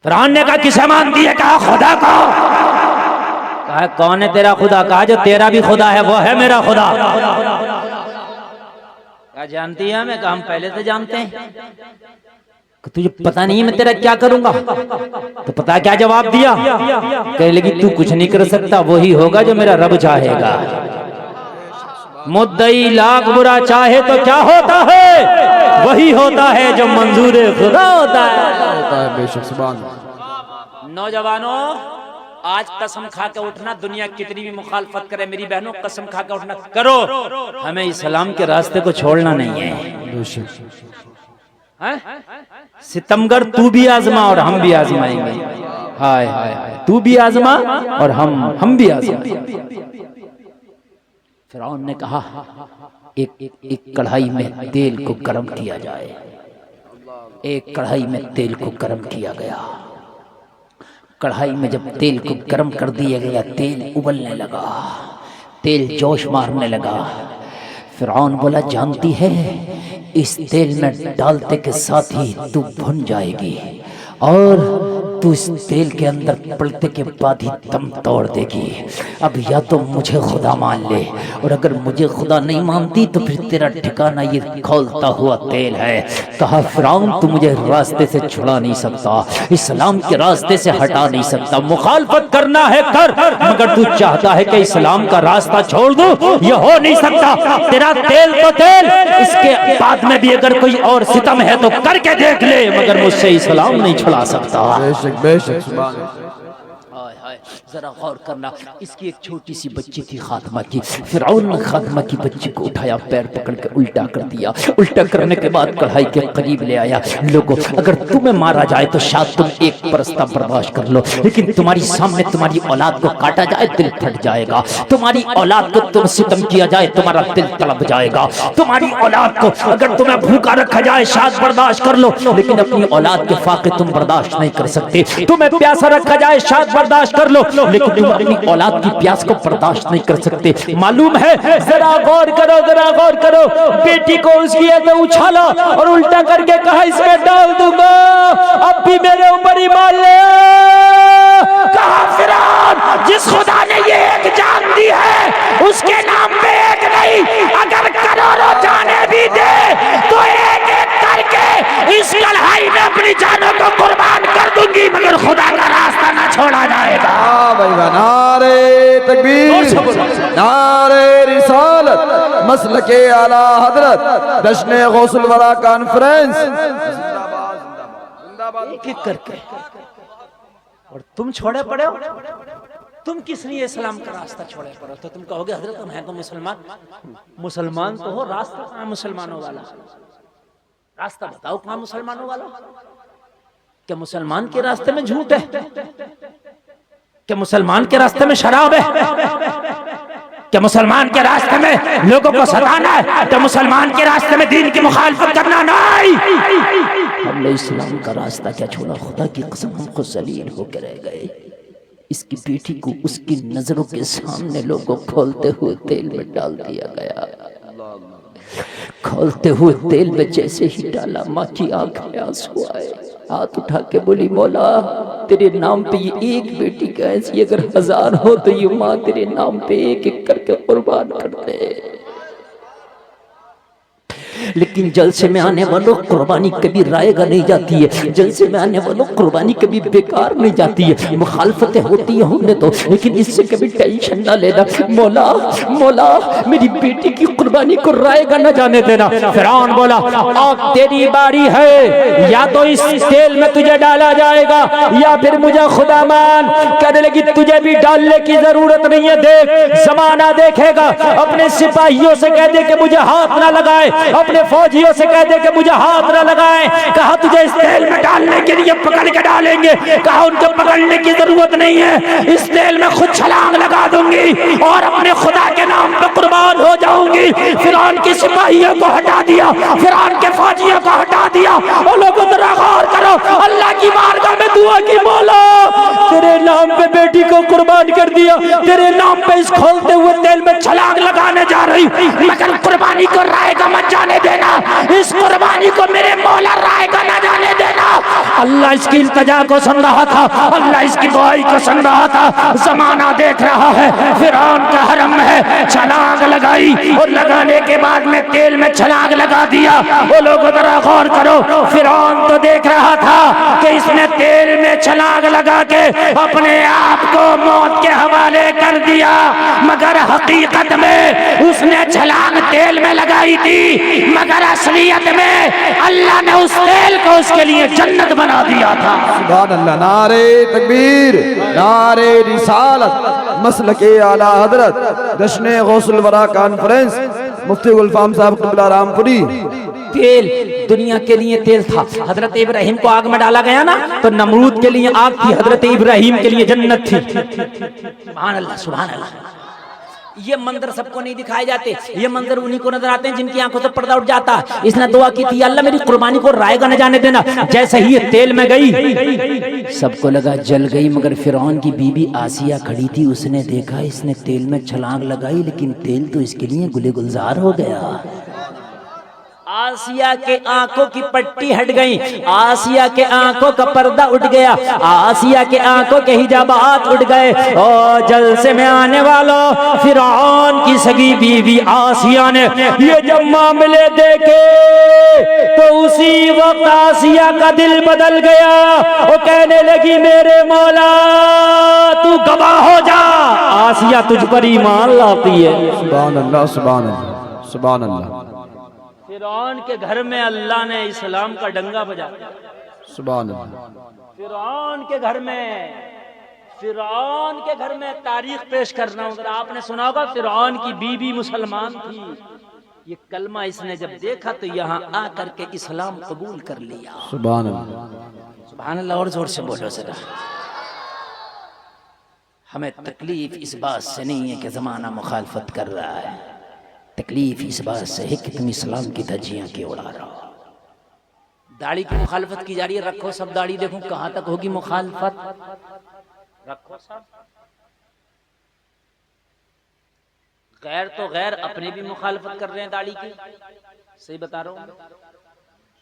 फिरौन ने कहा किसे मानती है? कहा खुदा को। कहा कौन है तेरा खुदा? कहा जो तेरा भी खुदा है वो है मेरा खुदा। क्या जानती है? मैं काम पहले से जानते हैं। तुझे पता नहीं मैं तेरा क्या करूंगा? तो पता क्या जवाब दिया? कह लगी तू कुछ नहीं कर सकता, वही होगा जो मेरा रब चाहेगा। मुद्दई लाख बुरा चाहे तो क्या होता है? वही होता है जो मंजूर खुदा होता है। बेशक सुभान अल्लाह। नौजवानों, आज कसम खा के उठना, दुनिया कितनी भी मुखालफत करे मेरी बहनों, कसम खा के उठना करो, हमें इस्लाम के रास्ते को छोड़ना नहीं है। सितमगर तू भी आजमा और हम भी आजमाएंगे। हाय हाय हाय, तू भी आजमा और हम भी आजमाएंगे। फिरौन ने कहा एक कढ़ाई में तेल को गर्म किया जाए। एक कढ़ाई में तेल को गर्म किया गया। कढ़ाई में जब तेल को गर्म कर दिया गया, तेल उबलने लगा, तेल जोश मारने लगा। फिरौन बोला जानती है इस तेल में डालते के साथ ही तू भुन जाएगी और तू इस तेल के अंदर पलटने के बाद ही दम तोड़ देगी। अब या तो मुझे खुदा मान ले, और अगर मुझे खुदा नहीं मानती तो फिर तेरा ठिकाना ये खौलता हुआ तेल है। कहा फिरौन तू मुझे रास्ते से छुड़ा नहीं सकता, इस्लाम के रास्ते से हटा नहीं सकता। मुखालफत करना है कर, मगर तू चाहता है कि इस्लाम का रास्ता छोड़ दूं, ये हो नहीं सकता। तेरा तेल तो तेल, इसके बाद में भी अगर कोई और सितम है तो करके देख ले, मगर मुझसे इस्लाम नहीं छुड़ा सकता। बेशक सुभान अल्लाह। जरा गौर करना, इसकी एक छोटी सी बच्ची थी खातिमा की। फिरौन ने खातिमा की बच्ची को उठाया, पैर पकड़ के उल्टा कर दिया। उल्टा करने के बाद कढ़ाई के करीब ले आया। लोगों, अगर तुम्हें मारा जाए तो शायद तुम एक परस्ता बर्दाश्त कर लो, लेकिन तुम्हारी सामने तुम्हारी औलाद को काटा जाए दिल फट जाएगा। तुम्हारी औलाद को तुम सितम किया जाए तुम्हारा दिल तड़प जाएगा। तुम्हारी औलाद को अगर तुम्हें भूखा रखा जाए शायद बर्दाश्त कर लो, लेकिन अपनी औलाद के फाके तुम बर्दाश्त नहीं कर सकते। तुम्हें प्यासा रखा जाए शायद बर्दाश्त कर लो, लेकिन तुम अपनी औलाद की प्यास को बर्दाश्त नहीं कर सकते। मालूम है? जरा गौर करो, जरा गौर करो। बेटी को उसकी ऐसे उछाला और उल्टा करके कहा इसमें डाल दूंगा, अब भी मेरे ऊपर ही मान ले। कहा फिरौन जिस खुदा ने ये एक जान दी है उसके नाम पे एक नहीं, अगर करोड़ों जाने भी दे तो एक एक करके इस कढ़ाई में अपनी जानों को कुर्बान कर दूंगी, मगर खुदा का रास्ता ना छोड़ा जाएगा। नारे तकबीर, नारे रिसालत, मसलके आला हजरत, जश्न गौसुल वरा कॉन्फ्रेंस। एक एक करके, और तुम छोड़े पड़े हो। तुम किस लिए इस्लाम का रास्ता छोड़े पड़े हो? तो तुम कहोगे हजरत हम हैं तो मुसलमान। मुसलमान तो हो, रास्ता कहाँ मुसलमानों वाला? रास्ता बताओ कहाँ मुसलमानों वाला? क्या मुसलमान के रास्ते में झूठ है? क्या मुसलमान के रास्ते में शराब है? क्या मुसलमान के रास्ते में लोगों को सताना है? क्या मुसलमान के रास्ते में दीन की मुखालफत करना? नहीं, हमने इस्लाम का रास्ता क्या छोड़ा? खुदा की कसम हम खुद जलील होकर रह गए। इसकी बेटी को उसकी नजरों के सामने लोगों खोलते हुए तेल में डाल दिया गया। खोलते हुए तेल में जैसे ही डाला, माँ की आंख में आंसू आए। हाथ उठा के बोली मौला तेरे नाम पे ये एक बेटी का ऐसी अगर 1000 हो तो ये माँ तेरे नाम पे एक एक करके कुर्बान कर दे। लेकिन जलसे में आने वालों कुर्बानी कभी रायगा नहीं जाती है। जलसे में आने वालों कुर्बानी कभी बेकार नहीं जाती है। मुखालफतें होती है हमने तो, लेकिन इससे कभी टेंशन ना लेना। मौला मौला मेरी बेटी की कुर्बानी को रायगा न जाने देना। फिरौन बोला अब तेरी बारी है, या तो इस तेल में तुझे डाला जाएगा या फिर मुझे खुदा मान। कहने लगी तुझे भी डालने की जरूरत नहीं है, देख जमाना देखेगा। अपने सिपाहियों से कह दे कि मुझे हाथ ना लगाए, अपने फौजियों से कह दे कि मुझे हाथ न लगाएं। कहा तुझे इस तेल में डालने के लिए पकड़ के डालेंगे। कहा उनको पकड़ने की जरूरत नहीं है, इस तेल में खुद छलांग लगा दूंगी और अपने खुदा के नाम पे कुर्बान हो जाऊंगी। फिरौन के सिपाहियों को हटा दिया, फिरौन के फौजियों को हटा दिया। और लोगों जरा गौर करो, अल्लाह की बारगाह में दुआ की, मौला तेरे नाम पे बेटी को कुर्बान कर दिया, तेरे नाम पे इस खोलते हुए तेल में छलांग लगाने जा रही, मगर कुर्बानी को रायगा मत जाने देना, इस कुर्बानी को मेरे मौला रायगा न जाने देना। अल्लाह इसकी इल्तिजा को सुन रहा था, अल्लाह इसकी दुआई को सुन रहा था। जमाना देख रहा है, फिरौन का हरम है, छलांग लगाई और लगाने के बाद में तेल में छलांग लगा दिया। वो लोग जरा गौर करो, फिरौन तो देख रहा था कि इसने तेल में छलांग लगा के अपने आप को मौत के हवाले कर दिया, मगर हकीकत में उसने छलांग तेल में लगाई थी, मगर असलियत में अल्लाह ने उस तेल को उसके लिए जन्नत बना दिया था। सुभान अल्लाह। नारे तकबीर, नारे रिसालत, मसलके आला हजरत, जश्न गौसुल वरा कॉन्फ्रेंस, मुफ्ती गुलफाम साहब क़िबला रामपुरी। तेल दुनिया के लिए तेल था। हजरत इब्राहिम को आग में डाला गया ना, तो नमरूद के लिए आग थी, हजरत इब्राहिम के लिए जन्नत थी। सुभान अल्लाह, सुभान अल्लाह। ये मंजर सबको नहीं दिखाए जाते, ये मंजर उन्हीं को नजर आते हैं जिनकी आंखों से पर्दा उठ जाता है। इसने दुआ की थी, अल्लाह मेरी कुर्बानी को रायगा न जाने देना। जैसे ही ये तेल में गई, सबको लगा जल गई, मगर फिरौन की बीबी आसिया खड़ी थी, उसने देखा इसने तेल में छलांग लगाई, लेकिन तेल तो इसके लिए गुले गुलजार हो गया। आसिया के आंखों की पट्टी हट गई, आसिया के आंखों का पर्दा उठ गया, आसिया के आंखों के हिजाबात उठ गए। और जलसे में आने वालों, फिरौन की सगी बीवी आसिया ने ये जब मामले देखे तो उसी वक्त आसिया का दिल बदल गया। वो कहने लगी, मेरे मौला तू गवाह हो जा, आसिया तुझ पर ईमान लाती है। सुभान अल्लाह, सुभान अल्लाह, सुभान अल्लाह। फिरौन के घर में अल्लाह ने इस्लाम का डंगा बजाया। सुभान अल्लाह। फिरौन के घर में, फिरौन के घर में तारीख पेश करना होगा। आपने सुना होगा फिरौन की बीबी मुसलमान थी। ये कलमा इसने जब देखा तो यहाँ आकर के इस्लाम कबूल कर लिया। सुभान अल्लाह, सुभान अल्लाह। और जोर से बोलो जरा। हमें तकलीफ इस बात से नहीं है कि जमाना मुखालफत कर रहा है, तकलीफ इस बात से है कि तुम इस्लाम की धज्जियां क्यों उड़ा रहे हो। दाढ़ी की मुखालफत की जा रही है, रखो सब दाढ़ी, देखो कहां तक होगी मुखालफत, रखो सब। गैर तो गैर अपने भी मुखालफत कर रहे हैं दाढ़ी की, सही बता रहा हूं,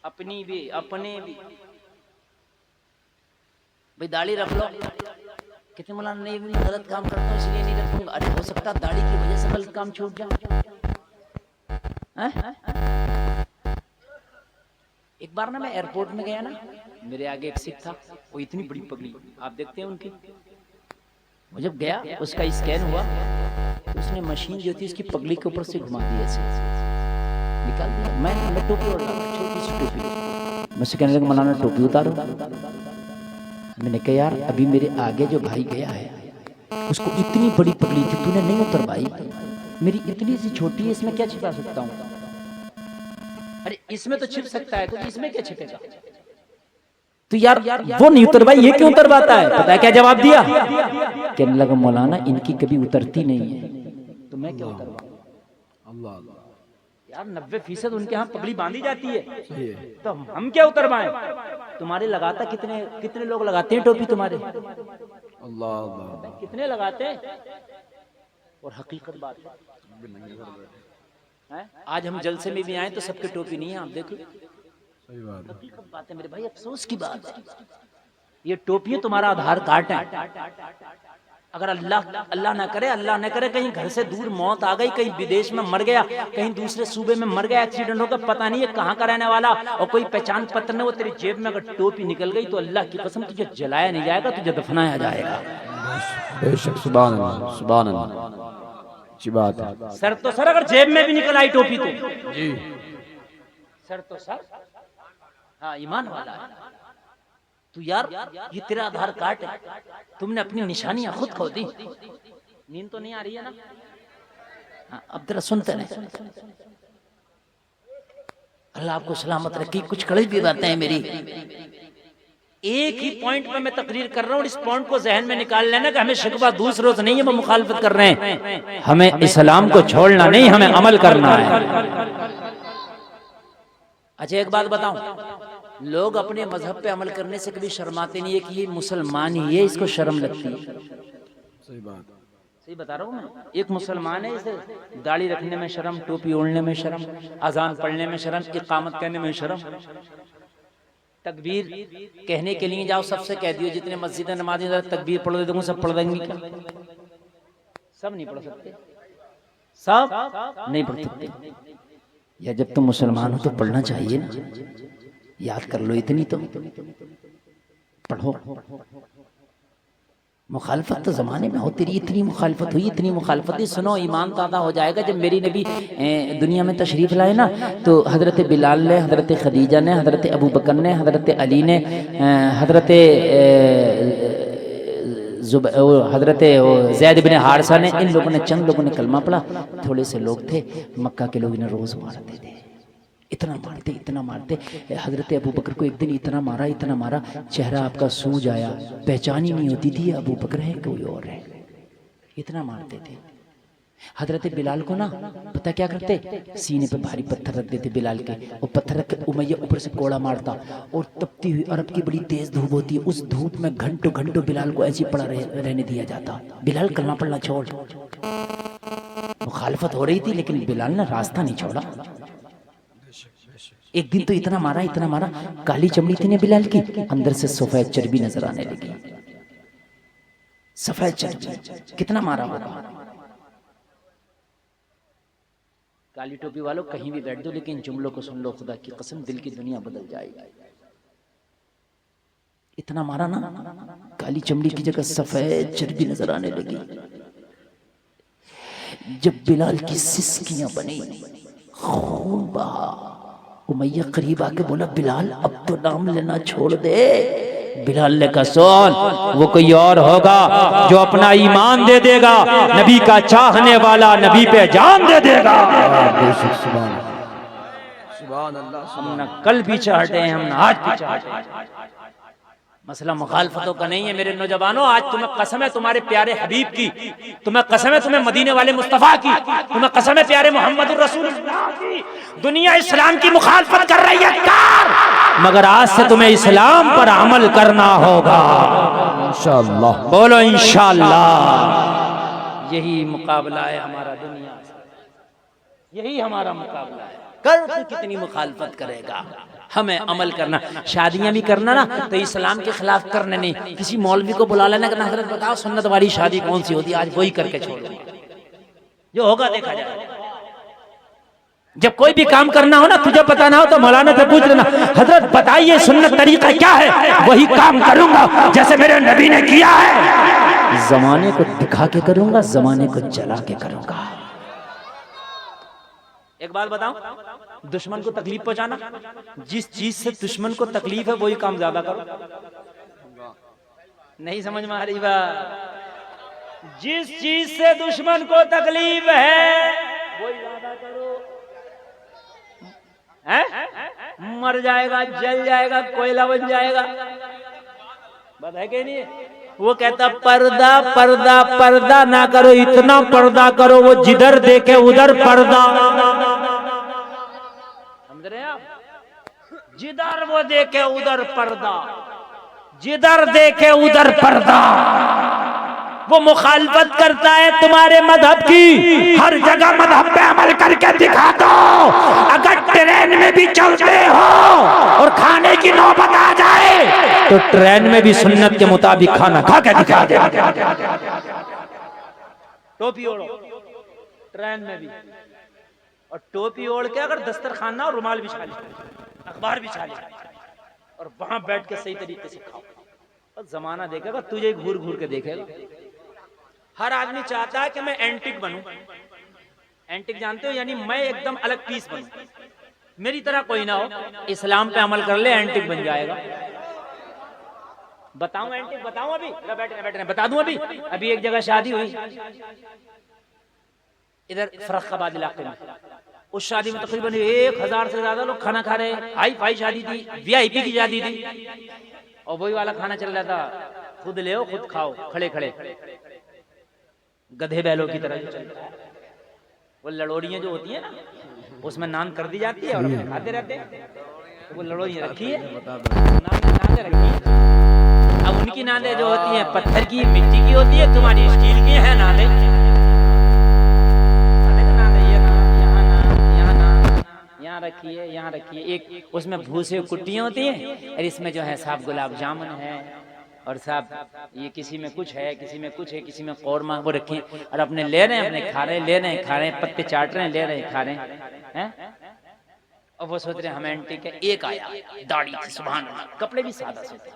अपनी भी अपने भी। भाई दाढ़ी रख लो, कितने मौलाना नहीं, गलत काम करता हूं इसलिए नहीं रखूंगा। अरे हो सकता है दाढ़ी की वजह से गलत काम छूट जाए। एक बार ना मैं एयरपोर्ट में गया ना, मेरे आगे एक सिख था, वो इतनी बड़ी पगड़ी आप देखते हैं उनकी। वो जब गया उसका स्कैन हुआ तो उसने मशीन जो थी उसकी पगड़ी के ऊपर से घुमा दी, ऐसे निकाल दिया। मैं टोपी ओढ़ रहा, छोटी सी टोपी, मुझसे कहने लगा मौलाना टोपी उतारो। मैंने कहा यार अभी मेरे आगे जो भाई गया है उसको इतनी बड़ी पगड़ी थी, तूने नहीं उतरवाई, मेरी इतनी सी छोटी है, इसमें क्या छिपा सकता हूँ। अरे इसमें तो छिप सकता है, तो इसमें क्या छिपेगा। तो यार वो नहीं उतरवाई, ये क्यों उतरवाता है। पता है क्या जवाब दिया, कहने लगा मौलाना इनकी कभी उतरती नहीं है, तो मैं क्या उतरवाऊं। अल्लाह यार 90% उनके यहाँ पगड़ी बांधी जाती है, तो हम क्या उतरवाएं। तुम्हारे लगाता कितने लोग लगाते हैं टोपी तुम्हारे, अल्लाह अल्लाह, कितने लगाते हैं। और हकीकत बात है, आज हम जलसे में भी आए तो सबके टोपी नहीं है, आप देखो, सही बात है, हकीकत बात है मेरे भाई, अफसोस की बात है। ये टोपी तुम्हारा आधार कार्ड है। अगर अल्लाह ना करे कहीं घर से दूर मौत आ गई, कहीं विदेश में मर गया, कहीं दूसरे सूबे में मर गया, एक्सीडेंट होकर, पता नहीं है कहाँ का रहने वाला, और कोई पहचान पत्र न, वो तेरी जेब में अगर टोपी निकल गई तो अल्लाह की कसम तुझे जलाया नहीं जाएगा, तुझे दफनाया जाएगा। बेशक, सुभान अल्लाह, सुभान अल्लाह, अच्छी बात है। सर तो सर अगर जेब में भी निकल आई टोपी तो जी, सर तो सर, हाँ ईमान वाला है तू। यार ये तेरा आधार कार्ड है, तुमने अपनी निशानियां खुद खो दी। नींद तो नहीं आ रही है ना, हाँ, अब तेरा सुनते रहे। अल्लाह आपको सलामत रखी। कुछ कड़ी भी बातें हैं मेरी, एक ही पॉइंट पे मैं तकरीर कर रहा हूँ, इस पॉइंट को जहन में निकाल लेना कि हमें शिकवा दूसरों से नहीं है, वो मुखालफत कर रहे हैं, हमें इस्लाम को छोड़ना नहीं, हमें अमल करना है। अच्छा एक बात बताऊं, लोग अपने मजहब पे अमल करने से कभी शर्माते नहीं है कि ये मुसलमान ही है, इसको शर्म लगती है। सही बात, सही बता रहा हूँ मैं। एक मुसलमान है, इसे दाढ़ी रखने में शर्म, टोपी ओढ़ने में शर्म, अजान पढ़ने में शर्म, इकामत करने में शर्म, तकबीर कहने के लिए जाओ, सबसे कह दियो जितने मस्जिद नमाज़ी तकबीर पढ़ देते सब पढ़ देंगे क्या? सब नहीं पढ़ सकते, सब नहीं पढ़ सकते। या जब तुम मुसलमान हो तो पढ़ना चाहिए ना, याद कर लो इतनी तो पढ़ो। मुखालफत तो ज़माने में होती रही, इतनी मुखालफत हुई, इतनी मुखालफत हुई। सुनो, ईमान ताज़ा हो जाएगा। जब मेरी नबी दुनिया में तशरीफ़ लाए ना, तो हज़रत बिलाल ने, हज़रत खदीजा ने, हज़रत अबू बकर ने, हज़रत अली ने, हज़रत ज़ैद बिन हारिसा ने, इन लोगों ने, चंद लोगों ने कलमा पढ़ा। थोड़े से लोग थे, मक्का के लोग इन्हें रोज़ मारते थे, इतना मारते, इतना मारते। हज़रत अबू बकर को एक दिन इतना मारा, इतना मारा, चेहरा आपका सूज आया, पहचान ही नहीं होती थी अबू बकर है कोई और है, इतना मारते थे। हज़रत बिलाल को ना पता क्या करते, सीने पे भारी पत्थर रख देते बिलाल के, और पत्थर रख के उमैया ऊपर से कोड़ा मारता, और तपती हुई अरब की बड़ी तेज धूप होती है, उस धूप में घंटों घंटों बिलाल को ऐसे पड़ा रहने दिया जाता। बिलाल कलमा पढ़ना छोड़, मुखालफत हो रही थी लेकिन बिलाल ने रास्ता नहीं छोड़ा। एक दिन तो इतना मारा, इतना मारा, काली चमड़ी थी ना बिलाल की, अंदर से सफेद चर्बी नजर आने लगी, सफेद चर्बी। कितना मारा होगा? काली टोपी वालों कहीं भी बैठ दो, लेकिन जुमलों को सुन लो, खुदा की कसम दिल की दुनिया बदल जाएगी। इतना मारा ना, काली चमड़ी की जगह सफेद चर्बी नजर आने लगी। जब बिलाल की सिसकियां बनी, खून बहा, उमैया करीब आके बोला, बिलाल अब तो नाम लेना छोड़ दे। बिलाल ने कहा, सुन, वो कोई और होगा जो अपना ईमान दे देगा, नबी का चाहने वाला, नबी पे जान दे देगा। हम न कल पीछे हटे हैं, हम न आज पीछे हटे। मसला मुखालफतों का नहीं है मेरे नौजवानों। आज तुम्हें कसम है तुम्हारे प्यारे हबीब की, तुम्हें कसम है तुम्हें मदीने वाले मुस्तफा की, तुम्हें कसम है प्यारे मोहम्मद रसूलुल्लाह की। दुनिया इस्लाम की मुखालफत कर रही है कार, मगर आज से तुम्हें इस्लाम पर अमल करना होगा इंशाअल्लाह। बोलो इंशाअल्लाह। यही मुकाबला है हमारा दुनिया से, यही हमारा मुकाबला है। कर तो कितनी मुखालफत करेगा, हमें अमल करना। शादियां भी करना ना तो इस्लाम के खिलाफ करने नहीं, किसी मौलवी को बुला लेना कि हजरत बताओ सुन्नत वाली शादी कौन सी होती है, आज वही करके छोड़ दो, जो होगा देखा जाएगा। जब कोई भी काम करना हो ना, तुझे पता ना हो तो मौलाना से पूछ लेना, हजरत बताइए सुन्नत तरीका क्या है, वही काम करूंगा जैसे मेरे नबी ने किया है। जमाने को दिखा के करूंगा, जमाने को जला के करूंगा। एक बात बताऊं, दुश्मन को तकलीफ पहुंचाना, जिस चीज से दुश्मन को तकलीफ है वही काम ज्यादा करो। नहीं समझ में आ रही बात? जिस चीज से दुश्मन को तकलीफ है वही ज्यादा करो। मर जाएगा, जल जाएगा, कोयला बन जाएगा, बात है कि नहीं? वो कहता पर्दा पर्दा पर्दा ना करो, इतना पर्दा करो वो जिधर देखे उधर पर्दा। समझ रहे हैं आप? जिधर वो देखे उधर पर्दा, जिधर देखे उधर पर्दा। वो मुखालफत करता है तुम्हारे मजहब की, हर जगह मजहब पे अमल करके दिखा दो। अगर ट्रेन में भी चलते हो और खाने की नौबत आ जाए तो ट्रेन में भी सुन्नत के मुताबिक खाना खा के दिखा दे। टोपी ओढ़ो ट्रेन में भी, और टोपी ओढ़ के अगर दस्तरखान ना, रुमाल बिछा ले, अखबार बिछा ले, और वहां बैठ के सही तरीके से खाओ। और जमाना देखेगा, तुझे घूर घूर के देखेगा। हर आदमी चाहता है कि मैं एंटिक बनूं। एंटिक जानते हो, यानी मैं एकदम अलग पीस बनूं, मेरी तरह कोई ना हो। इस्लाम पे अमल कर ले, एंटिक बन जाएगा। बताऊं एंटिक? बताऊं? अभी बैठे बता दूं। अभी एक जगह शादी हुई इधर फर्रुखाबाद इलाके में। उस शादी में तकरीबन 1000 से ज्यादा लोग खाना खा रहे। हाई फाई शादी थी, VIP की शादी थी, और वही वाला खाना चल रहा था, खुद ले खुद खाओ, खड़े खड़े गधे बैलों की तरह चल रहा है। वो लड़ोड़ियां जो होती है ना, उसमें नान कर दी जाती है और अपने खाते रहते हैं। वो लड़ोड़ियां रखी है, नान रखी है। अब उनकी नांदे जो होती है पत्थर की, मिट्टी की होती है, तुम्हारी स्टील की है नांदे। यहाँ रखिए, यहाँ रखिए। एक उसमें भूसे कुट्टियाँ होती हैं और इसमें जो है साहब गुलाब जामुन है और साहब ये किसी में कुछ है, किसी में कुछ है, किसी में कौरमा, वो रखिए और अपने ले रहे हैं, अपने खा रहे हैं, ले रहे हैं, खा रहे हैं, पत्ते चाट रहे हैं, ले रहे हैं, खा रहे हैं। और वो सोच रहे हैं हमें एंटी का। एक आया दाढ़ी थी, सुभान अल्लाह, कपड़े भी सादा से थे।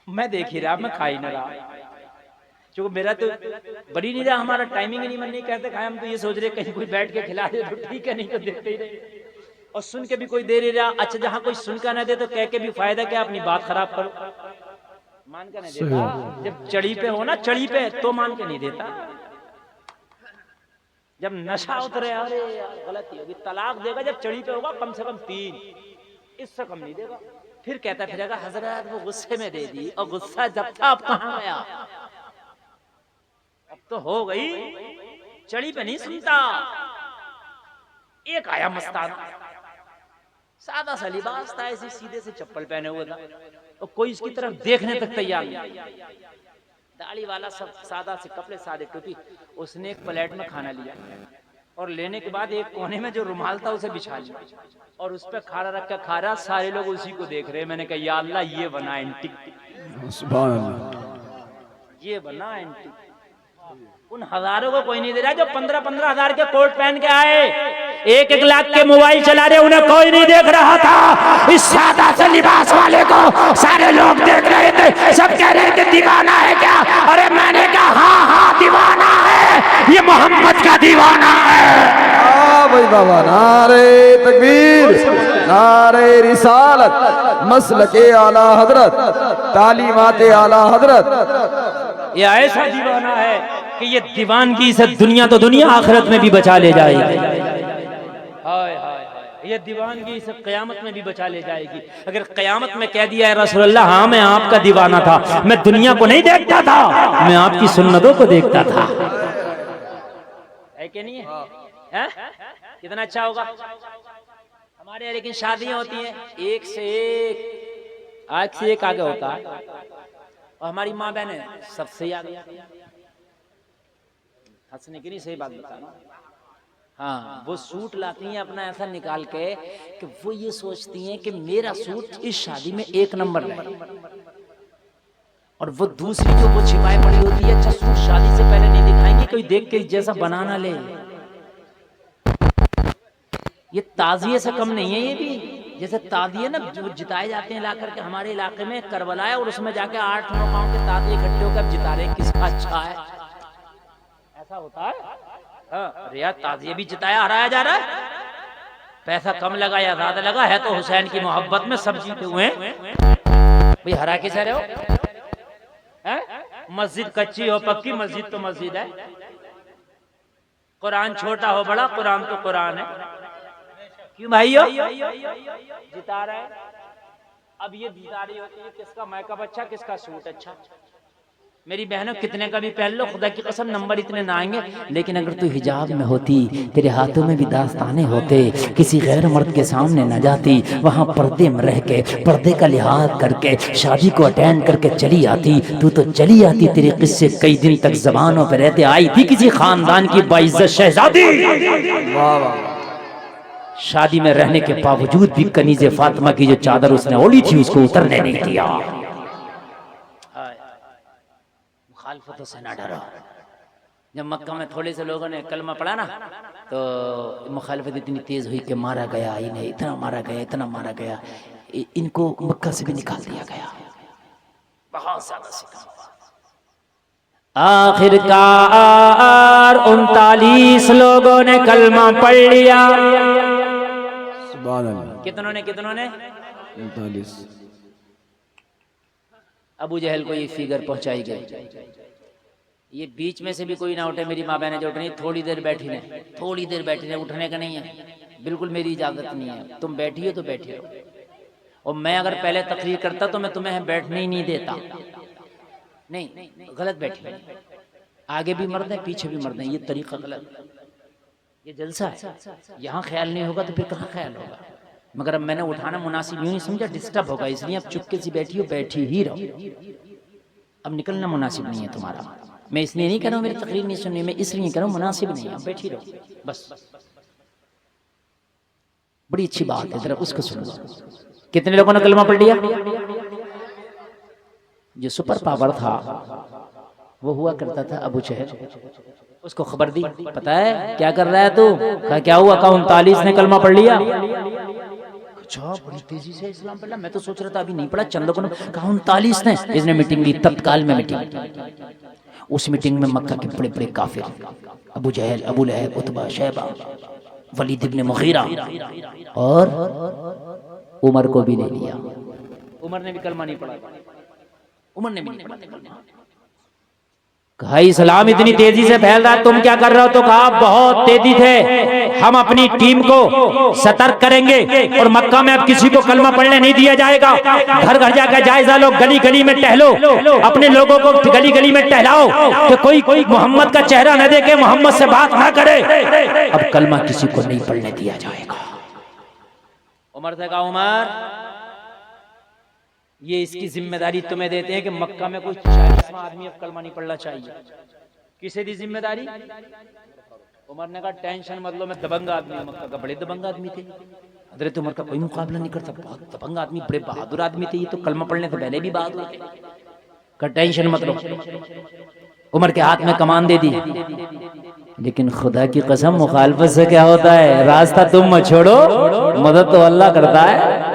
मैं देख ही रहा, मैं खा ही ना रहा, क्योंकि मेरा तो बड़ी नहीं रहा, हमारा टाइमिंग ही नहीं, मन नहीं कहते खाए। हम तो ये सोच रहे कहीं कोई बैठ के खिला दे तो ठीक है, नहीं तो देखते ही रहे। और सुन के भी कोई दे नहीं रहा। अच्छा, जहाँ कोई सुन कर ना दे तो कह के भी फायदा क्या, अपनी बात खराब करो। मान के नहीं देता। जब चढ़ी पे हो ना, चढ़ी पे, तो मान के नहीं देता। जब नशा उतरे, अरे यार गलती होगी, तलाक देगा जब चढ़ी पे होगा, कम से कम 3, इससे कम नहीं देगा। फिर कहता फिरेगा हजरत वो गुस्से में दे दी, और गुस्सा जब था अब कहाँ गया, अब तो हो गई, चढ़ी पे नहीं सुनता। एक आया मस्ताना, सादा सा लिबास था, ऐसे सीधे से चप्पल पहने हुए था, और कोई इसकी तरफ देखने तक तैयार नहीं। दाढ़ी वाला, सब सादा से कपड़े, सादे टोपी। उसने एक प्लेट में खाना लिया और लेने के बाद एक कोने में जो रुमाल था उसे बिछा लिया और उस पर खाना रख कर खा रहा। सारे लोग उसी को देख रहे हैं। मैंने कहा या अल्लाह, ये बना एंटी, सुभान अल्लाह, ये बना एंटी। उन हजारों को कोई नहीं दे रहा जो 15-15 हजार के कोट पहन के आए, 1-1 लाख के मोबाइल चला रहे, उन्हें कोई नहीं देख रहा था। इस सादा से लिबास वाले को सारे लोग देख रहे थे, सब कह रहे थे दीवाना है क्या। अरे मैंने कहा हाँ हाँ दीवाना है, ये मोहम्मद का दीवाना है। भाई बाबा, नारे तकबीर, नारे रिसालत, मसलके आला हजरत, तालीमाते आला हजरत। ये ऐसा दीवाना है कि ये दीवानगी से दुनिया तो दुनिया, आखिरत में भी बचा ले जाएगी। हाय हाय, ये दीवानगी से क़यामत में भी बचा ले जाएगी। अगर क़यामत में कह दिया है रसूलुल्लाह हाँ मैं आपका दीवाना था, मैं दुनिया को नहीं देखता था, मैं आपकी सुन्नतों को देखता था, है कि नहीं है? कितना अच्छा होगा हमारे। लेकिन शादियां होती हैं एक से एक, आज से एक आगे होता है, और हमारी माँ बहनें सबसे आगे। हंसने की नहीं, सही बात बताना। हाँ, वो सूट लाती हैं अपना ऐसा निकाल के कि वो ये सोचती हैं कि मेरा सूट इस शादी में 1 नंबर रहे, और वो दूसरी जो वो छिपाई पड़ी होती है, अच्छा सूट शादी से पहले नहीं दिखाएंगे, कोई देख के जैसा बनाना ले। ये ताजिए से कम नहीं है, ये भी जैसे ताजिए ना जो जिताए जाते हैं ला करके। हमारे इलाके में करबला है और उसमें जाके 8-9 गांव के ताजिए इकट्ठे होकर जिता रहे किसका अच्छा है, ऐसा होता है। हाँ, अरे यार ताजिए भी जिताया, हराया जा रहा है, पैसा कम लगा या ज्यादा लगा, है तो हुसैन की मोहब्बत में सब जीते हुए भाई। हरा के रहे हो, मस्जिद कच्ची हो पक्की, मस्जिद तो मस्जिद है। कुरान छोटा हो बड़ा, कुरान तो कुरान है। क्यों भाइयों, जिता रहा है। अब ये जिता रही होती है किसका मेकअप अच्छा, किसका सूट अच्छा। मेरी बहनों कितने का भी पहन लो, खुदा की कसम नंबर इतने ना आएंगे, लेकिन अगर तू हिजाब में होती, तेरे हाथों में भी दास्ताने होते, किसी गैर मर्द के सामने न जाती, वहाँ पर्दे में रह के, पर्दे का लिहाज करके शादी को अटेंड करके चली आती, तू तो चली आती, तेरे किस्से कई दिन तक जबानों पर रहते। आई थी किसी खानदान की बाइज्जत शहजादी, शादी में रहने के बावजूद भी कनीज़े फातिमा की जो चादर उसने ओढ़ी थी उसको उतरने नहीं दिया। मुखालफतों से ना डरो। जब मक्का में थोड़े से लोगों ने कलमा पढ़ा ना, तो मुखालफत इतनी तेज हुई कि मारा गया, इन्हें इतना मारा गया, इतना मारा गया, इनको मक्का से भी निकाल दिया गया। बहुत ज्यादा सितम। आखिरकार 39 लोगों ने कलमा पढ़ लिया। कितनों ने 39। अबू जहल को ये फिगर पहुंचाई गई। ये बीच में से भी कोई ना उठे, मेरी माँ बहने जो उठनी, थोड़ी देर बैठी ने, थोड़ी देर बैठी ने, उठने का नहीं है, बिल्कुल मेरी इजाजत नहीं है। तुम बैठी हो तो बैठी हो, और मैं अगर पहले तकरीर करता तो मैं तुम्हें बैठने ही नहीं देता। नहीं, गलत बैठी, आगे भी मर्द है पीछे भी मर्द है, ये तरीका गलत। ये जलसा है, यहाँ ख्याल नहीं होगा तो फिर कहाँ ख्याल होगा। मगर अब मैंने उठाना मुनासिब यूं नहीं समझा, डिस्टर्ब होगा, इसलिए अब चुपके से बैठी हो, बैठी ही रहो। अब निकलना मुनासिब नहीं है तुम्हारा। मैं इसलिए नहीं कह रहा हूँ मेरी तकरीर नहीं सुननी, मैं इसलिए कह रहा हूँ मुनासिब नहीं है, बैठी रहो बस। बड़ी अच्छी बात है, जरा उसको सुनो। कितने लोगों ने कलमा पढ़ लिया? जो सुपर पावर था वो हुआ करता था अबू जहल, उसको खबर दी, पता है क्या कर रहा है तू? कहा क्या हुआ? कहा 39 ने कलमा पढ़ लिया। अच्छा, बड़ी तेजी से इस्लाम पढ़ा, मैं तो सोच रहा था अभी नहीं पढ़ा, चंद लोगों ने कहा 39 ने। इसने मीटिंग ली, तत्काल में मीटिंग। उस मीटिंग में मक्का के बड़े बड़े काफिर, अबू जहल, अबू लहब, उतबा, शैबा, वलीद इब्ने मुगीरा और उमर को भी ले लिया। उमर ने भी कलमा नहीं पढ़ा, उमर ने भी नहीं पढ़ा। कहा इस्लाम इतनी तेजी से फैल रहा है, तुम क्या कर रहे हो? तो कहा बहुत तेजी थे, हम अपनी टीम को सतर्क करेंगे और मक्का में अब किसी को कलमा पढ़ने नहीं दिया जाएगा। घर घर जाकर जायजा लो, गली गली में टहलो, अपने लोगों को गली गली में टहलाओ कि कोई मोहम्मद का चेहरा न देखे, मोहम्मद से बात ना करे, अब कलमा किसी को नहीं पढ़ने दिया जाएगा। उमर से कहा उमर ये इसकी जिम्मेदारी तुम्हें देते हैं कि मक्का में कोई 40वां आदमी अब कलमा नहीं पढ़ना चाहिए। किसे दी जिम्मेदारी? उमर ने कहा टेंशन मत लो, मैं दबंग आदमी हूं। मक्का का बड़े दबंग आदमी थे, हजरत उमर का कोई मुकाबला नहीं करता, बहुत दबंग आदमी, बड़े बहादुर आदमी थे, ये तो कलमा पढ़ने से पहले भी बहादुर थे। कहा टेंशन मत लो। उमर के हाथ में कमान दे दी। लेकिन खुदा की कसम मुखालफत से क्या होता है? रास्ता तुम मत छोड़ो, मदद तो अल्लाह करता है।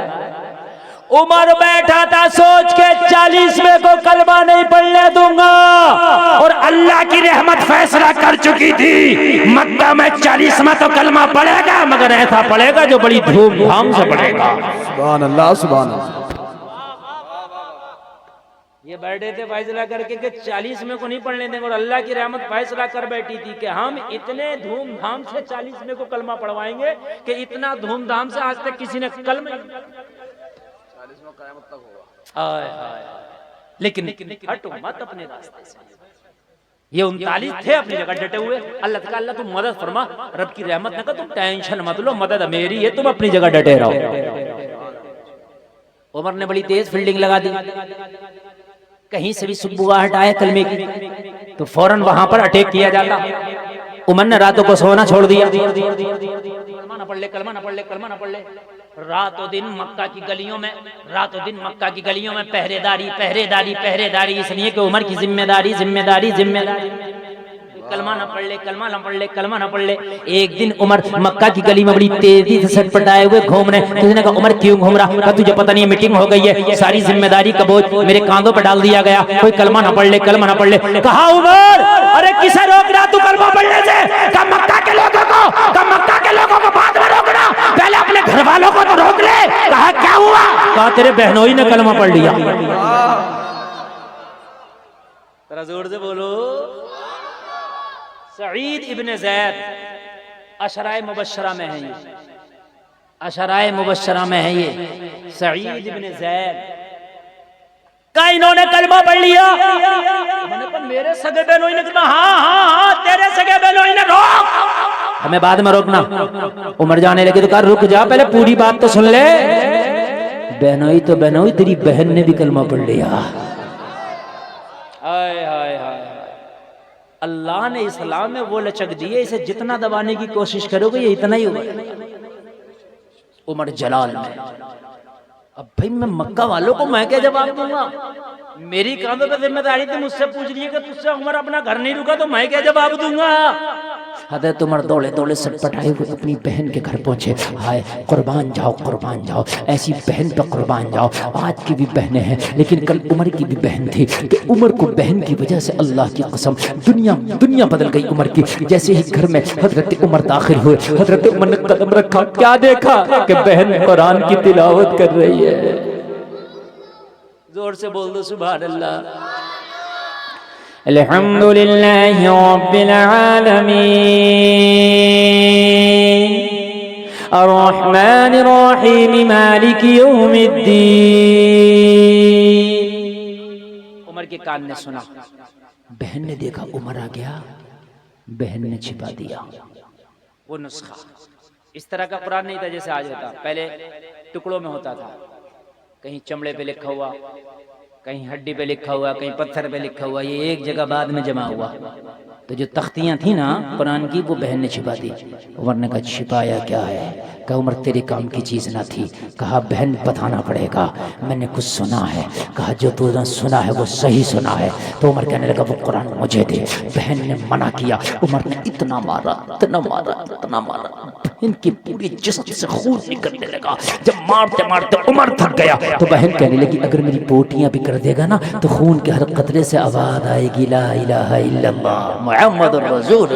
उमर बैठा था सोच के 40वें को कलमा नहीं पढ़ने दूंगा, और अल्लाह की रहमत फैसला कर चुकी थी मक्का में 40वां तो कलमा पढ़ेगा, मगर ऐसा पढ़ेगा जो बड़ी धूमधाम से पढ़ेगा। सुभान अल्लाह, सुभान अल्लाह। ये बैठे थे फैसला करके कि 40वें को नहीं पढ़ने देंगे, और अल्लाह की रहमत फैसला कर बैठी थी कि हम इतने धूमधाम से 40वें को कलमा पढ़वाएंगे कि इतना धूमधाम से आज तक किसी ने कलमा लेकिन हटो मत अपने रास्ते से। ये 39 थे अपनी जगह डटे हुए। अल्लाह तुम मदद फरमा, रब की रहमत न कर, तुम टेंशन मत लो, मदद मेरी है, तुम अपनी जगह डटे रहो। उमर ने बड़ी तेज फील्डिंग लगा दी, कहीं से भी सुबुगाहट आए कलमे की तो फौरन वहां पर अटैक किया जाता। उमर ने रातों को सोना छोड़ दिया, कलमा न पढ़ ले, कलमा न पढ़ ले, कलमा न पढ़ ले। रातों दिन मक्का की गलियों में, रातों दिन मक्का की गलियों में पहरेदारी पहरेदारी पहरेदारी, इसलिए कि उमर की जिम्मेदारी जिम्मेदारी जिम्मेदारी। कलमा न पढ़ ले, कलमा न पढ़ ले, कलमा न पढ़ ले। एक दिन उमर मक्का की गली में बड़ी तेजी से सटपटाए हुए घूम रहे। किसी ने कहा उमर क्यों घूम रहा? कहा तुझे पता नहीं मीटिंग हो गई है, सारी जिम्मेदारी का बोझ मेरे कांधों पर डाल दिया गया, कोई कलमा न पढ़ ले, कलमा न पढ़ ले। कहा उमर अरे किसे रोक रहा तू कलमा पढ़ने से? कहा मक्का के लोगों को, कहा मक्का के लोगों को बाद में रोकना, पहले अपने घर वालों को तो रोक ले। कहा क्या हुआ? कहा तेरे बहनोई ने कलमा पढ़ लिया। जरा जोर से बोलो। सईद इब्ने ज़ैद अशराए मुबश्शरा में है, ये अशराए मुबश्शरा में है ये सईद इब्ने ज़ैद का इन्होंने कलमा पढ़ लिया। मैंने कहा मेरे सगे बहनोई ने कहा हाँ तेरे सगे बहनोई ने, रोक, हमें बाद में रोकना। उमर जाने लगे तो कहा रुक जा, पहले पूरी बात तो सुन ले। बहनोई तो बहनोई, तेरी बहन ने भी कलमा पढ़ लिया। हाय हाय हाय, अल्लाह ने इस्लाम में वो लचक दी है, इसे जितना दबाने की कोशिश करोगे ये इतना ही होगा। उमर जलाल में, अब भाई मैं मक्का वालों को मैं क्या जवाब दूंगा? मेरी कांधों पे जिम्मेदारी थी, मुझसे पूछ रही है कि तुझसे उमर अपना घर नहीं रुका, तो मैं क्या जवाब दूंगा? हजरत उमर दौड़े दौड़े सटपटाए हुए अपनी बहन के घर पहुंचे। हाय कुर्बान जाओ, कुर्बान जाओ, ऐसी बहन पर कुर्बान जाओ। आज की भी बहनें हैं, लेकिन कल उमर की भी बहन थी कि उमर को बहन की वजह से अल्लाह की कसम दुनिया बदल गई उमर की। जैसे ही घर में हजरत उमर दाखिल हुए, हजरत उमर ने कदम रखा, क्या देखा कि बहन कुरान की तिलावत कर रही है। जोर से बोल दो सुभान अल्लाह। अल्हम्दुलिल्लाहि रब्बिल आलमीन अर्रहमानिर रहीम मालिकि यौमिद्दीन। उमर के कान ने सुना, बहन ने देखा उमर आ गया, बहन ने छिपा दिया वो नुस्खा। इस तरह का कुरान नहीं था जैसे आज होता, पहले टुकड़ों में होता था, कहीं चमड़े पे लिखा हुआ, कहीं हड्डी पे लिखा हुआ, कहीं पत्थर पे लिखा हुआ, ये एक जगह बाद में जमा हुआ। तो जो तख्तियां थी ना कुरान की, वो बहन ने छिपा दी। उमर ने कहा छिपाया क्या है? कहा उमर तेरे काम की चीज़ ना थी। कहा बहन बताना पड़ेगा, मैंने कुछ सुना है। कहा जो तूने सुना है वो सही सुना है। तो उमर कहने लगा वो कुरान मुझे दे। बहन ने मना किया, उमर ने इतना मारा इतना मारा इतना मारा, बहन की पूरी जिस्म से खून निकलने लगा। जब मारते मारते उमर थक गया तो बहन कहने लगी अगर मेरी पोटियां भी कर देगा ना तो खून के हर कतरे से आवाज आएगी ला इलाहा इल्लल्लाह मुहम्मदुर रसूल।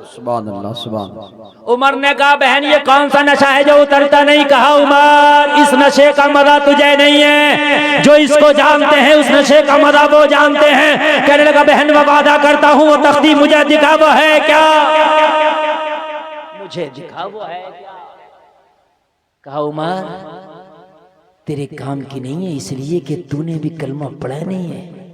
सुभान अल्लाह सुभान अल्लाह। उमर ने कहा बहन ये कौन सा नशा है जो उतरता नहीं? कहा उमर इस नशे का मजा तुझे नहीं है, जो इसको जानते हैं उस नशे का मजा वो जानते हैं। कहने लगा बहन मैं वादा करता हूँ वो तख्ती मुझे दिखा वो है क्या, मुझे दिखा वो है क्या। कहा उमर तेरे काम की नहीं है इसलिए कि तूने भी कलमा पढ़ा नहीं है।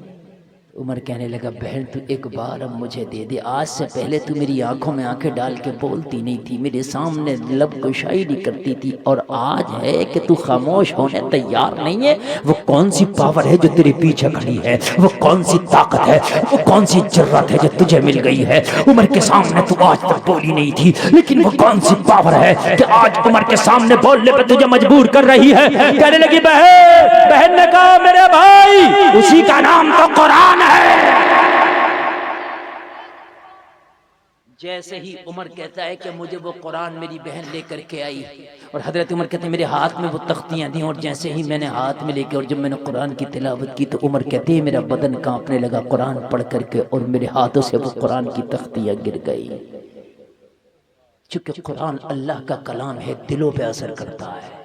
उमर कहने लगा बहन तू एक बार अब मुझे दे दे, आज से पहले तू मेरी आंखों में आंखें डाल के बोलती नहीं थी, मेरे सामने लब कुशाई नहीं करती थी, और आज है कि तू खामोश होने तैयार नहीं है। वो कौन सी पावर है जो तेरे पीछे खड़ी है, वो कौन सी ताकत है, वो कौन सी जरूरत है जो तुझे मिल गई है। उमर के सामने तू आज तक बोली नहीं थी, लेकिन वो कौन सी पावर है कि आज उमर के सामने बोलने पर तुझे मजबूर कर रही है। कहने लगी बहन ने कहा मेरे भाई उसी का नाम तो कुरान है। जैसे ही उमर कहता है कि मुझे वो कुरान मेरी बहन लेकर के आई, और हजरत उमर कहते हैं मेरे हाथ में वो तख्तियां दी, और जैसे ही मैंने हाथ में लेके और जब मैंने कुरान की तिलावत की तो उमर कहते हैं मेरा बदन कांपने लगा कुरान पढ़ करके, और मेरे हाथों से वो कुरान की तख्तियां गिर गई। चूंकि कुरान अल्लाह का कलाम है, दिलों पे असर करता है,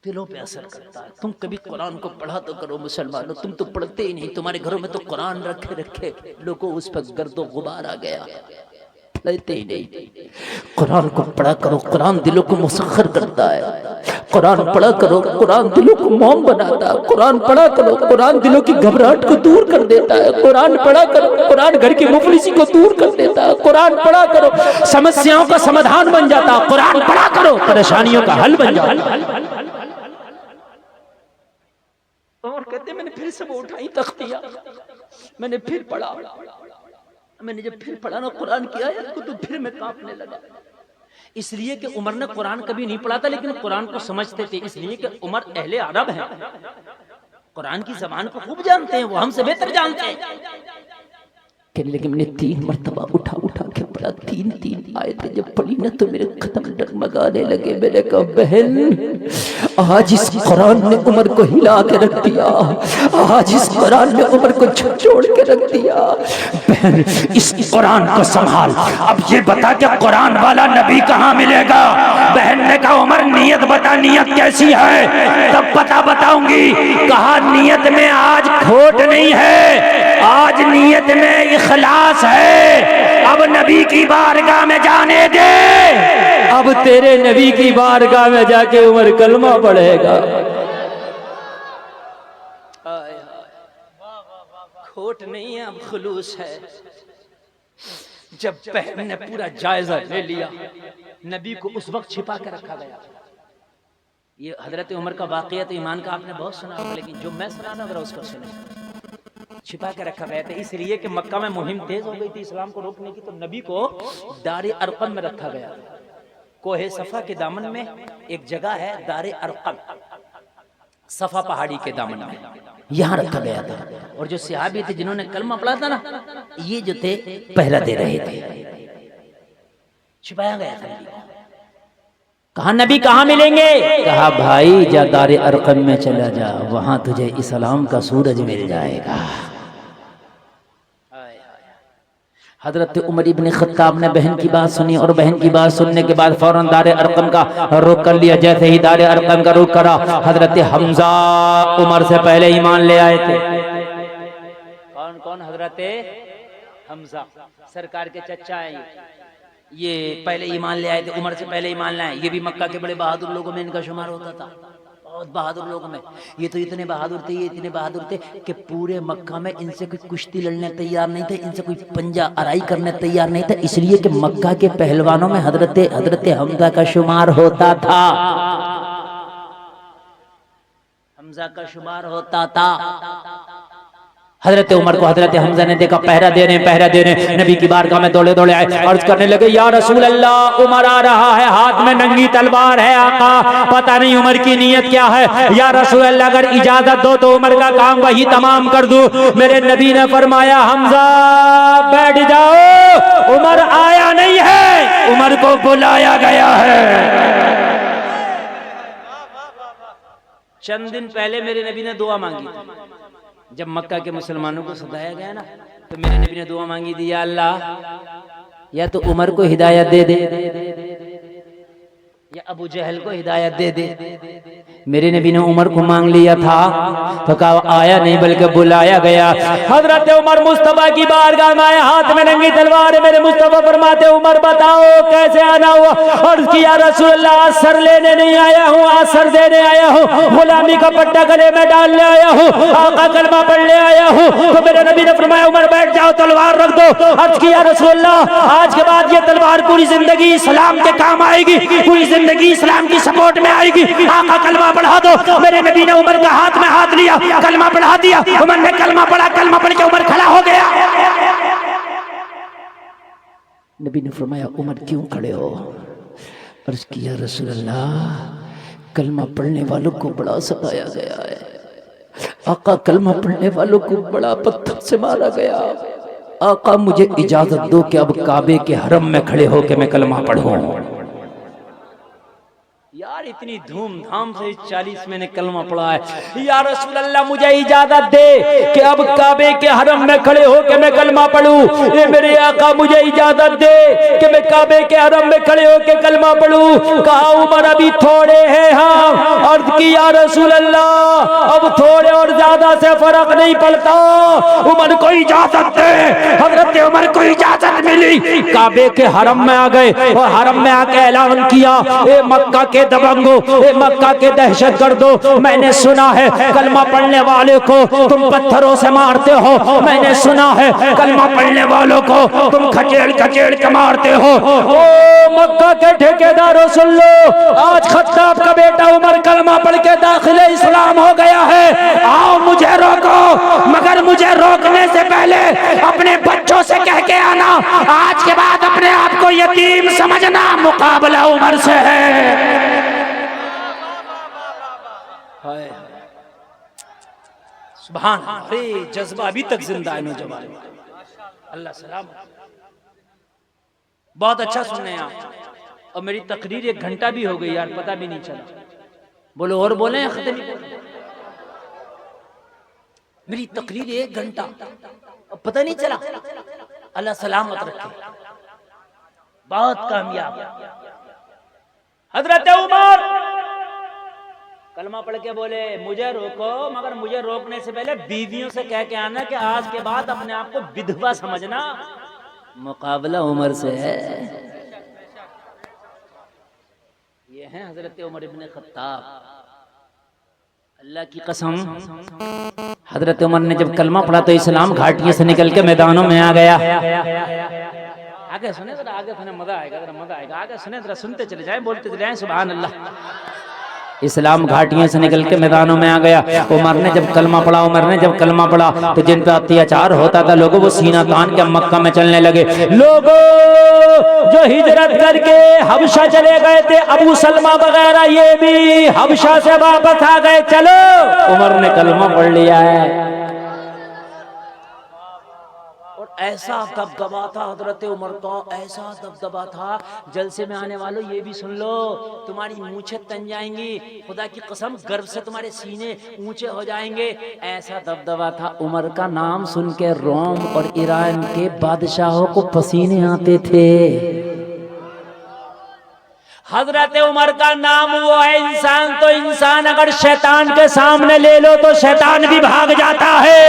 दिलों पे असर करता है। तुम कभी कुरान को पढ़ा तो करो मुसलमानों, तुम तो पढ़ते ही नहीं। तुम्हारे घरों में तो कुरान रखे रखे लोगों उस पर गर्दो गुबार आ गया, पढ़ते ही नहीं। कुरान को पढ़ा करो, कुरान दिलों को मुसख्खर करता है। कुरान पढ़ा करो, कुरान दिलों को मोम बनाता है। कुरान पढ़ा करो, कुरान दिलों की घबराहट को दूर कर देता है। कुरान पढ़ा करो, कुरान घर की मुफलिसी को दूर कर देता है। कुरान पढ़ा करो, समस्याओं का समाधान बन जाता है। कुरान पढ़ा करो, परेशानियों का हल बन जाता है। और कहते मैंने फिर से वो उठाई तख्तियां, मैंने फिर पढ़ा, मैंने जब फिर पढ़ा ना कुरान की आयत को तो फिर मैं कांपने लगा। इसलिए कि उमर ने कुरान कभी नहीं पढ़ा था, लेकिन कुरान को समझते थे, इसलिए कि उमर अहले अरब हैं, कुरान की ज़बान को खूब जानते हैं, वो हमसे बेहतर जानते हैं। लेकिन मैंने 3 मरतबा उठा उठा के पढ़ा, 3 आयतें जब पढ़ी ना तो मेरे खत्म डगमगाने लगे। मैंने कहा बहन आज इस कुरान ने उमर को हिला के रख दिया, आज इस कुरान ने उमर को झकझोर के रख दिया। बहन इस कुरान को संभाल, अब ये बता कि कुरान वाला नबी कहाँ मिलेगा। बहन ने कहा उमर नियत बता, नियत कैसी है? तब पता बताऊंगी। कहा नियत में आज खोट नहीं है, आज नियत में इखलास है। अब नबी की बारगाह में जाने दे, अब तेरे नबी की बारगाह में जाके उमर कलमा पढ़ेगा। खोट नहीं है, अब खुलूस है। जब बहन ने पूरा जायजा ले लिया, नबी को उस वक्त छिपा के रखा गया। ये हजरत उमर का वाकया तो ईमान का आपने बहुत सुना होगा, लेकिन जो मैं सुना ना जरा उसको सुने। छिपा के रखा गया था इसलिए कि मक्का में मुहिम तेज हो गई थी इस्लाम को रोकने की, तो नबी को दारे अरकम में रखा गया। कोहे सफा के दामन में एक जगह है दारे अरकम, सफा पहाड़ी के दामन में, यहाँ रखा गया था। और जो सहाबी थे जिन्होंने कलमा पढ़ा था ना, ये जो थे पहरा दे रहे थे, छिपाया गया था। कहा नबी कहाँ मिलेंगे? कहा भाई जा दारे अरकम में चला जा, वहां तुझे इस्लाम का सूरज मिल जाएगा। हजरत उमर इब्न खत्ताब ने बहन की बात सुनी, और बहन की बात सुनने के बाद फौरन दारे अरकम का रुख कर लिया। जैसे ही दारे अरकम का रुख करा, हजरत हमजा उमर से पहले ईमान ले आए थे। कौन कौन? हजरत हमजा सरकार के चचा हैं, ये पहले ईमान ले आए थे, उमर से पहले ईमान लाए। ये भी मक्का के बड़े बहादुर लोगों में इनका शुमार होता था, बहुत बहादुर लोगों में। ये तो इतने बहादुर थे, ये इतने बहादुर थे कि पूरे मक्का में इनसे कोई कुश्ती लड़ने तैयार नहीं थे, इनसे कोई पंजा अराई करने तैयार नहीं था, इसलिए कि मक्का के पहलवानों में हजरत हमजा का शुमार होता था, हमजा का शुमार होता था। हजरत उमर को हजरत हमजा ने देखा पहरा दे रहे नबी की बारगाह में दौड़े दौड़े आए, अर्ज करने लगे या रसूल अल्लाह, उमर आ रहा है, हाथ में नंगी तलवार है आका, पता नहीं उमर की नीयत क्या है। या रसूल अल्लाह अगर इजाजत दो तो उमर का काम वही तमाम कर दूं। मेरे नबी ने फरमाया हमजा बैठ जाओ, उमर आया नहीं है, उमर को बुलाया गया है। चंद दिन पहले मेरे नबी ने दुआ मांगी, जब मक्का के मुसलमानों को सताया गया ना, तो मेरे नबी ने दुआ मांगी थी, या अल्लाह या तो उमर को हिदायत दे दे या अबू जहल को हिदायत दे दे। मेरे नबी ने उमर को मांग लिया था तो कहा आया नहीं बल्कि बुलाया गया। हजरत उमर मुस्तफा की बारगाह में आए, हाथ में नंगी तलवार है। मेरे मुस्तफा फरमाते उमर बताओ कैसे आना हुआ। और किया रसूल अल्लाह असर लेने नहीं आया हूँ, असर देने आया हूँ, गुलामी का पट्टा गले में डालने आया हूँ, आका कलमा पढ़ने आया हूँ। तो मेरे नबी ने फरमाया उमर बैठ जाओ, तलवार रख दो। अर्ज किया रसूल अल्लाह आज के बाद ये तलवार पूरी जिंदगी इस्लाम के काम आएगी, पूरी जिंदगी इस्लाम की सपोर्ट में आएगी। आका कलमा पढ़ा दो। मेरे नबी ने उमर का हाथ में हाथ लिया, कलमा पढ़ा दिया। उमर ने कलमा पढ़ा, कलमा पढ़ के उमर खड़ा हो गया। नबी ने फरमाया उमर क्यों खड़े हो? अर्ज किया रसूल अल्लाह कलमा पढ़ने वालों को बड़ा सताया गया है, आका कलमा पढ़ने वालों को बड़ा पत्थर से मारा गया। आका मुझे इजाजत दो कि अब काबे के हरम में खड़े होकर मैं कलमा पढ़ूं। यार इतनी धूमधाम से 40 मैंने कलमा पढ़ा है। या रसूल अल्लाह मुझे इजाजत दे कि अब काबे के हरम में खड़े होकर मैं कलमा पढ़ूं। ये मेरे आका मुझे इजाजत दे कि मैं काबे के हरम में खड़े होकर कलमा पढ़ूं। कहा उमर अभी थोड़े हैं हाँ। अर्ज की या रसूल अल्लाह अब थोड़े और ज्यादा से फर्क नहीं पड़ता, उमर को इजाजत दे। हजरत उमर को इजाजत मिली, काबे के हरम में आ गए और हरम में आके ऐलान किया ए मक्का के दबंगो, ए मक्का के दहशत गर्दो, मैंने सुना है कलमा पढ़ने वाले को तुम पत्थरों से मारते हो, मैंने सुना है कलमा पढ़ने वालों को तुम खचेड़ खचेड़ के मारते हो। ओ मक्का के ठेकेदारों सुन लो, आज खत्ताब का बेटा उमर कलमा पढ़ के दाखिले इस्लाम हो गया है। आओ मुझे रोको, मगर मुझे रोकने से पहले अपने बच्चों से कह के आना आज के बाद अपने आप को यतीम समझना, मुकाबला उमर से है। सुभान अरे जज्बा अभी तक जिंदा है नौजवान। अल्लाह सलाम। बहुत अच्छा सुनने आप। और मेरी तकरीर 1 घंटा भी हो गई यार, पता भी नहीं चला। बोलो और बोले मेरी तकरीर 1 घंटा पता नहीं चला। अल्लाह सलामत रखे। बहुत कामयाब। हजरत उमर कलमा पढ़ के बोले मुझे रोको, मगर मुझे रोकने से पहले बीवियों से कह के आना कि आज के बाद अपने आप को विधवा समझना, मुकाबला उमर से है। ये है हजरत उमर इब्ने खत्ताब। अल्लाह की कसम हजरत उमर ने जब कलमा पढ़ा तो इस्लाम घाटियों से निकल के मैदानों में आ गया। आगे सुने जरा, आगे सुने मजा आएगा, जरा मजा आएगा। आगे सुने जरा, सुनते चले जाएं, बोलते चले जाएं सुभान अल्लाह। इस्लाम घाटियों से निकल के मैदानों में आ गया। उमर ने जब कलमा पढ़ा तो जिन पे अत्याचार होता था लोगों वो सीना तान के मक्का में चलने लगे। लोगों जो हिजरत करके हबशा चले गए थे, अबू सलमा वगैरह ये भी हबशा से वापस आ गए। चलो उमर ने कलमा पढ़ लिया है। ऐसा दबदबा था हजरत उमर का, ऐसा दबदबा था। जलसे में आने वालों ये भी सुन लो, तुम्हारी मूछें तन जाएंगी, खुदा की कसम गर्व से तुम्हारे सीने ऊंचे हो जाएंगे। ऐसा दबदबा था। उमर का नाम सुन के रोम और ईरान के बादशाहों को पसीने आते थे। हजरत उमर का नाम वो है इंसान, तो इंसान अगर शैतान के सामने ले लो तो शैतान भी भाग जाता है।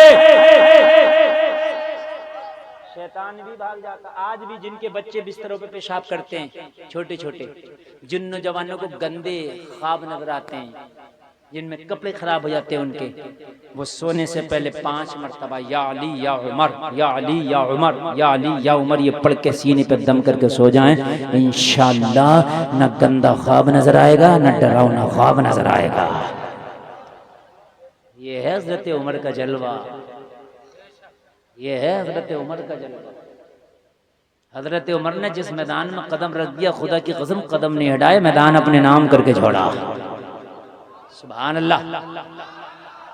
शैतान भी भाग जाता। आज भी जिनके बच्चे बिस्तरों पे पेशाब करते हैं, छोटे छोटे, जिन नौजवानों को गंदे ख्वाब नजर आते हैं, जिनमें कपड़े खराब हो जाते हैं उनके, वो सोने से पहले 5 मरतबा या अली या उमर, या अली या उमर, या अली या उमर ये पढ़ के सीने पे दम करके सो जाएं। इंशाअल्लाह न गंदा ख्वाब नजर आएगा, न डरावना ख्वाब नजर आएगा। ये है हजरत उमर का जलवा। ये है हजरत उमर का जलवा। हजरत उमर ने जिस मैदान में कदम रख दिया, खुदा की कसम कदम नहीं हटाए, मैदान अपने नाम करके छोड़ा। सुभान अल्लाह।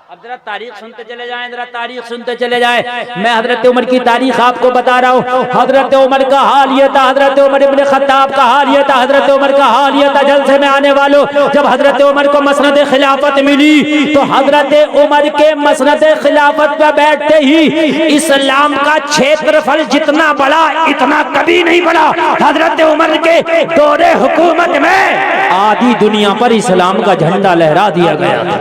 अब जरा तारीख सुनते चले जाएं, जरा तारीख सुनते चले जाएं। मैं हजरत उमर की तारीख आपको बता रहा हूँ। हजरत उमर का हाल ये था, हजरत उमर इब्ने खत्ताब का हाल ये था, हजरत उमर का हाल ये था। जलसे में आने वालों, जब हजरत उमर को मसनद खिलाफत मिली तो हजरत उमर के मसनद खिलाफत पर बैठते ही इस्लाम का क्षेत्रफल जितना बढ़ा इतना कभी नहीं बढ़ा। हजरत उमर के दौरे हुकूमत में आधी दुनिया पर इस्लाम का झंडा लहरा दिया गया था।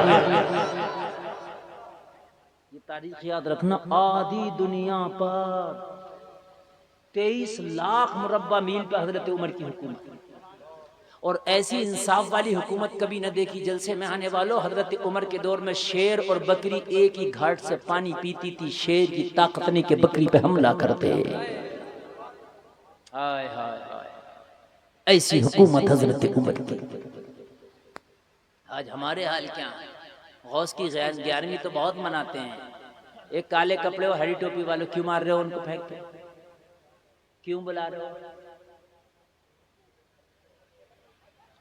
तारीख याद रखना, आधी दुनिया पर 23 लाख मुरब्बा मील पर हजरत उमर की हुकूमत, और ऐसी इंसाफ वाली हुकूमत कभी न देखी। जलसे में आने वालों, हजरत उमर के दौर में शेर और बकरी एक ही घाट से पानी पीती थी। शेर की ताकत नहीं कि बकरी पे हमला करते। हाय हाय हाय, ऐसी हुकूमत हजरत उमर की। आज हमारे हाल क्या है? गौस की 11वीं तो बहुत मनाते हैं। एक काले कपड़े और हरी टोपी वालों क्यों मार रहे हो उनको फेंक के? क्यों बुला रहे हो?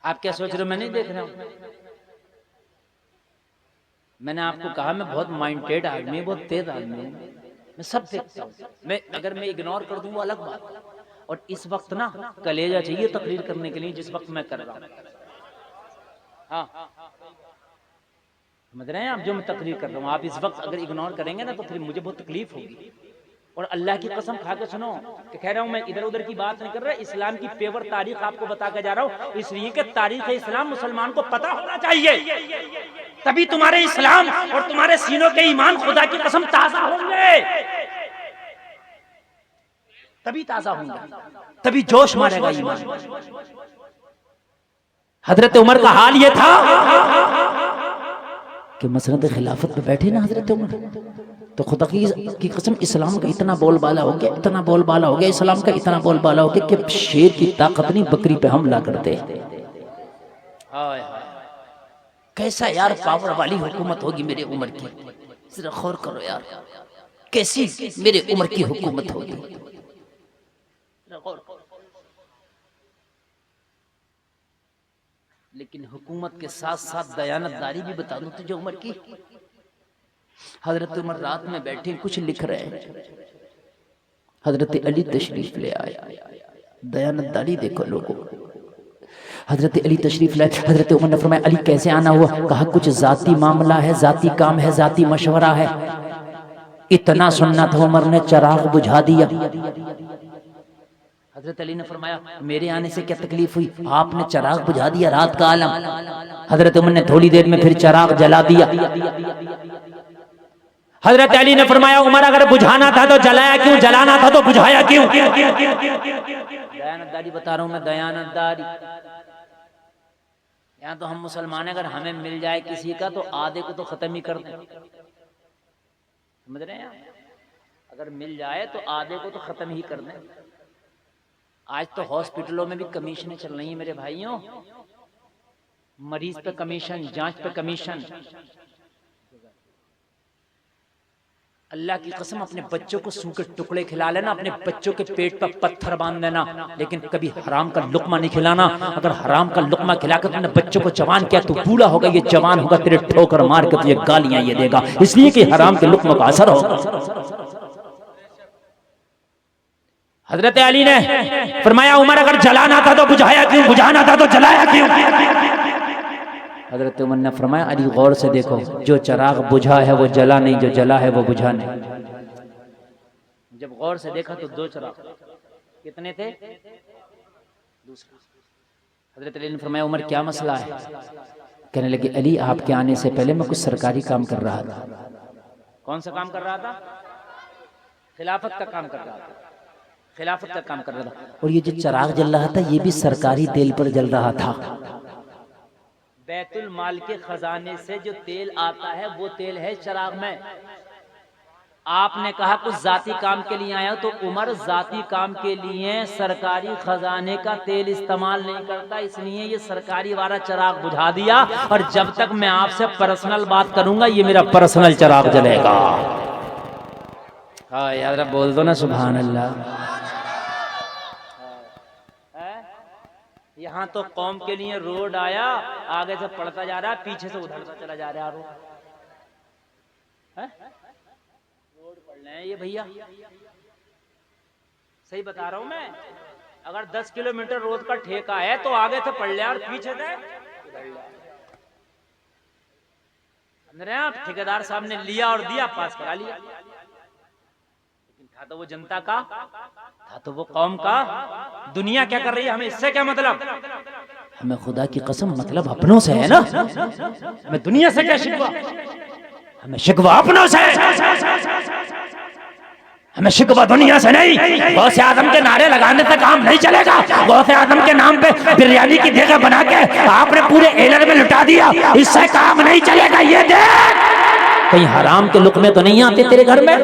आप क्या सोच रहे हो? मैं नहीं देख रहा हूं। मैंने आपको कहा मैं बहुत माइंडेड आदमी, बहुत तेज आदमी हूं, मैं सब देखता हूं। मैं अगर मैं इग्नोर कर दूं वो अलग बात। और इस वक्त ना कलेजा चाहिए तकरीर करने के लिए, जिस वक्त मैं कर रहा हूं। हाँ, समझ रहे हैं आप? जो मैं तकरीर कर रहा हूँ, आप इस वक्त अगर इग्नोर करेंगे ना तो फिर मुझे बहुत तकलीफ होगी। और अल्लाह की कसम खा के सुनो कि कह रहा हूँ मैं इधर उधर की बात नहीं कर रहा, इस्लाम की पेवर तारीख आपको बता के जा रहा हूँ। इसलिए कि तारीख इस्लाम मुसलमान को पता होना चाहिए, तभी तुम्हारे इस्लाम और तुम्हारे सीनों के ईमान खुदा की कसम ताजा होंगे, तभी ताजा होंगे, तभी जोश मारेगा ईमान। हजरत उमर का हाल ये था कि मसनद खिलाफत पे बैठे ना हजरत उमर, तो खुदा की कसम इस्लाम का इतना बोलबाला हो गया, इतना बोलबाला हो गया, इस्लाम का इतना बोलबाला हो गया कि शेर की ताकत नहीं बकरी पे हमला करते। कैसा यार पावर वाली हुकूमत होगी मेरे उमर की, जरा गौर करो यार, कैसी मेरे उमर की हुकूमत होगी। लेकिन हुकूमत के साथ साथ दयानतदारी भी बता दूं तुझे उमर की। हजरत उमर रात में बैठे कुछ लिख रहे हैं, हजरत अली तशरीफ ले आए। दयानतदारी देखो लोगों, हजरत अली तशरीफ लाए। हजरत उमर ने फरमाया अली कैसे आना हुआ? कहा कुछ जाती मामला है, जाती काम है, जाती मशवरा है। इतना सुनना था, उमर ने चिराग बुझा दिया। हजरत अली ने फरमाया मेरे आने से क्या तकलीफ हुई? आपने चिराग बुझा दिया, रात का आलम। हजरत उमर ने थोड़ी देर में फिर चिराग जला दिया। हजरत अली ने फरमाया उमर अगर बुझाना था तो जलाया क्यों, जलाना था तो बुझाया क्यों? दयानतदारी बता रहा हूं मैं, दयानतदारी। यहाँ तो हम मुसलमान अगर हमें मिल जाए किसी का तो आधे को तो खत्म ही कर दें, समझ रहे हैं? अगर मिल जाए तो आधे को तो खत्म ही कर दें। आज तो हॉस्पिटलों में भी कमीशनें चल रही हैं मेरे भाइयों, मरीज पे कमीशन, जांच पे कमीशन। अल्लाह की कसम अपने बच्चों को सूखे टुकड़े खिला लेना, अपने बच्चों के पेट पर पत्थर बांध देना, लेकिन कभी हराम का लुकमा नहीं खिलाना। अगर हराम का लुकमा खिलाकर तुमने बच्चों को जवान किया, तू बूढ़ा होगा, ये जवान होगा, तेरे ठोकर मार के तुझे गालियां ये देगा, इसलिए कि हराम के लुकमा का असर होगा। हजरत अली ने फरमाया उमर अगर जलाना था तो बुझाया क्यों, बुझाना था तो जलाया क्यों? हजरत उमर ने फरमाया अली गौर से देखो, जो चिराग बुझा है वो जला नहीं, जो जला है वो बुझा नहीं। जब गौर से देखा तो दो चिराग, कितने थे? दूसरा। हजरत अली ने फरमाया उमर क्या मसला है? कहने लगे अली आपके आने से पहले मैं कुछ सरकारी काम कर रहा था। कौन सा काम कर रहा था? खिलाफत का काम कर रहा था, खिलाफत का काम कर रहा था। और ये जो चिराग जल रहा था ये भी सरकारी तेल पर जल रहा था। बैतुल माल के खजाने से जो तेल आता है वो तेल है चिराग में। आपने कहा कुछ जाती काम के लिए आया, तो उमर जाती काम के लिए सरकारी खजाने का तेल इस्तेमाल नहीं करता, इसलिए ये सरकारी वाला चिराग बुझा दिया। और जब तक मैं आपसे पर्सनल बात करूंगा ये मेरा पर्सनल चिराग जलेगा। हाँ यार अब बोल दो ना सुभान अल्लाह। यहाँ तो कौम के लिए रोड आया, आगे से पड़ता जा रहा है, पीछे से उधरता चला जा रहा है रोड पड़ रहे हैं ये भैया। सही बता रहा हूं मैं, अगर 10 किलोमीटर रोड का ठेका है तो आगे से पड़ लिया और पीछे से अंदर ठेकेदार साहब ने लिया और दिया, पास करा लिया। लेकिन था तो वो जनता का, था तो वो कौम का। दुनिया क्या कर रही है, हमें इससे क्या मतलब? हमें खुदा की कसम मतलब अपनों से है ना। हमें दुनिया से क्या शिकवा, हमें शिकवा अपनों से। हमें शिकवा दुनिया से नहीं। गौसे आजम के नारे लगाने से काम नहीं चलेगा। गौसे आजम के नाम पे बिरयानी की जगह बना के आपने पूरे एलर में लुटा दिया, इससे काम नहीं चलेगा। ये देख कहीं हराम के लुकमे तो नहीं आते तेरे घर में।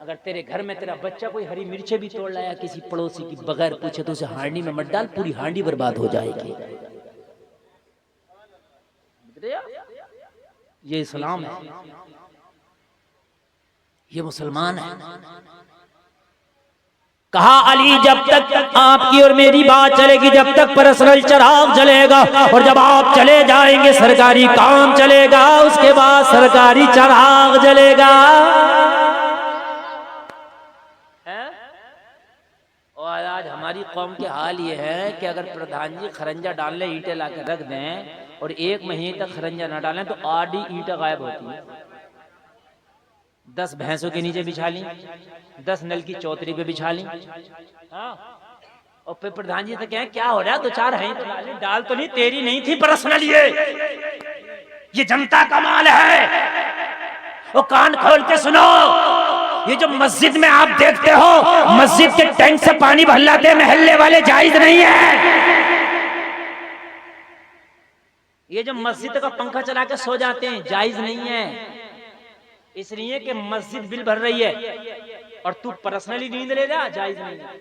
अगर तेरे घर में तेरा बच्चा कोई हरी मिर्चें भी तोड़ लाया किसी पड़ोसी की बगैर पूछे तो उसे हांडी में मत डाल, पूरी हांडी बर्बाद हो जाएगी। ये इस्लाम है, ये मुसलमान है। कहा अली जब तक आपकी और मेरी बात चलेगी, जब तक पर्सनल चराग जलेगा, और जब आप चले जाएंगे सरकारी काम चलेगा, उसके बाद सरकारी चराग जलेगा। और आज हमारी कौम के हाल ये है कि अगर प्रधान जी खरंजा डालने ईंटें ला के रख दें और 1 महीने तक खरंजा ना डालें तो आधी ईंटें गायब होती है। 10 भैंसों के नीचे बिछा ली, 10 नल की चौतरी पे बिछा ली। हाँ। और फिर प्रधान जी से कहें क्या हो रहा है, 2-4 हैं तो डाल तो नहीं, तेरी नहीं थी पर्सनल, ये जनता का माल है। वो कान खोल के सुनो, ये जो मस्जिद में आप देखते हो, मस्जिद के टैंक से पानी भरलाते महल्ले वाले जायज नहीं है। ये जो मस्जिद का पंखा चला के सो जाते हैं जायज नहीं है। इसलिए कि मस्जिद बिल भर रही है और तू पर्सनली नींद ले जा, जायज नहीं है।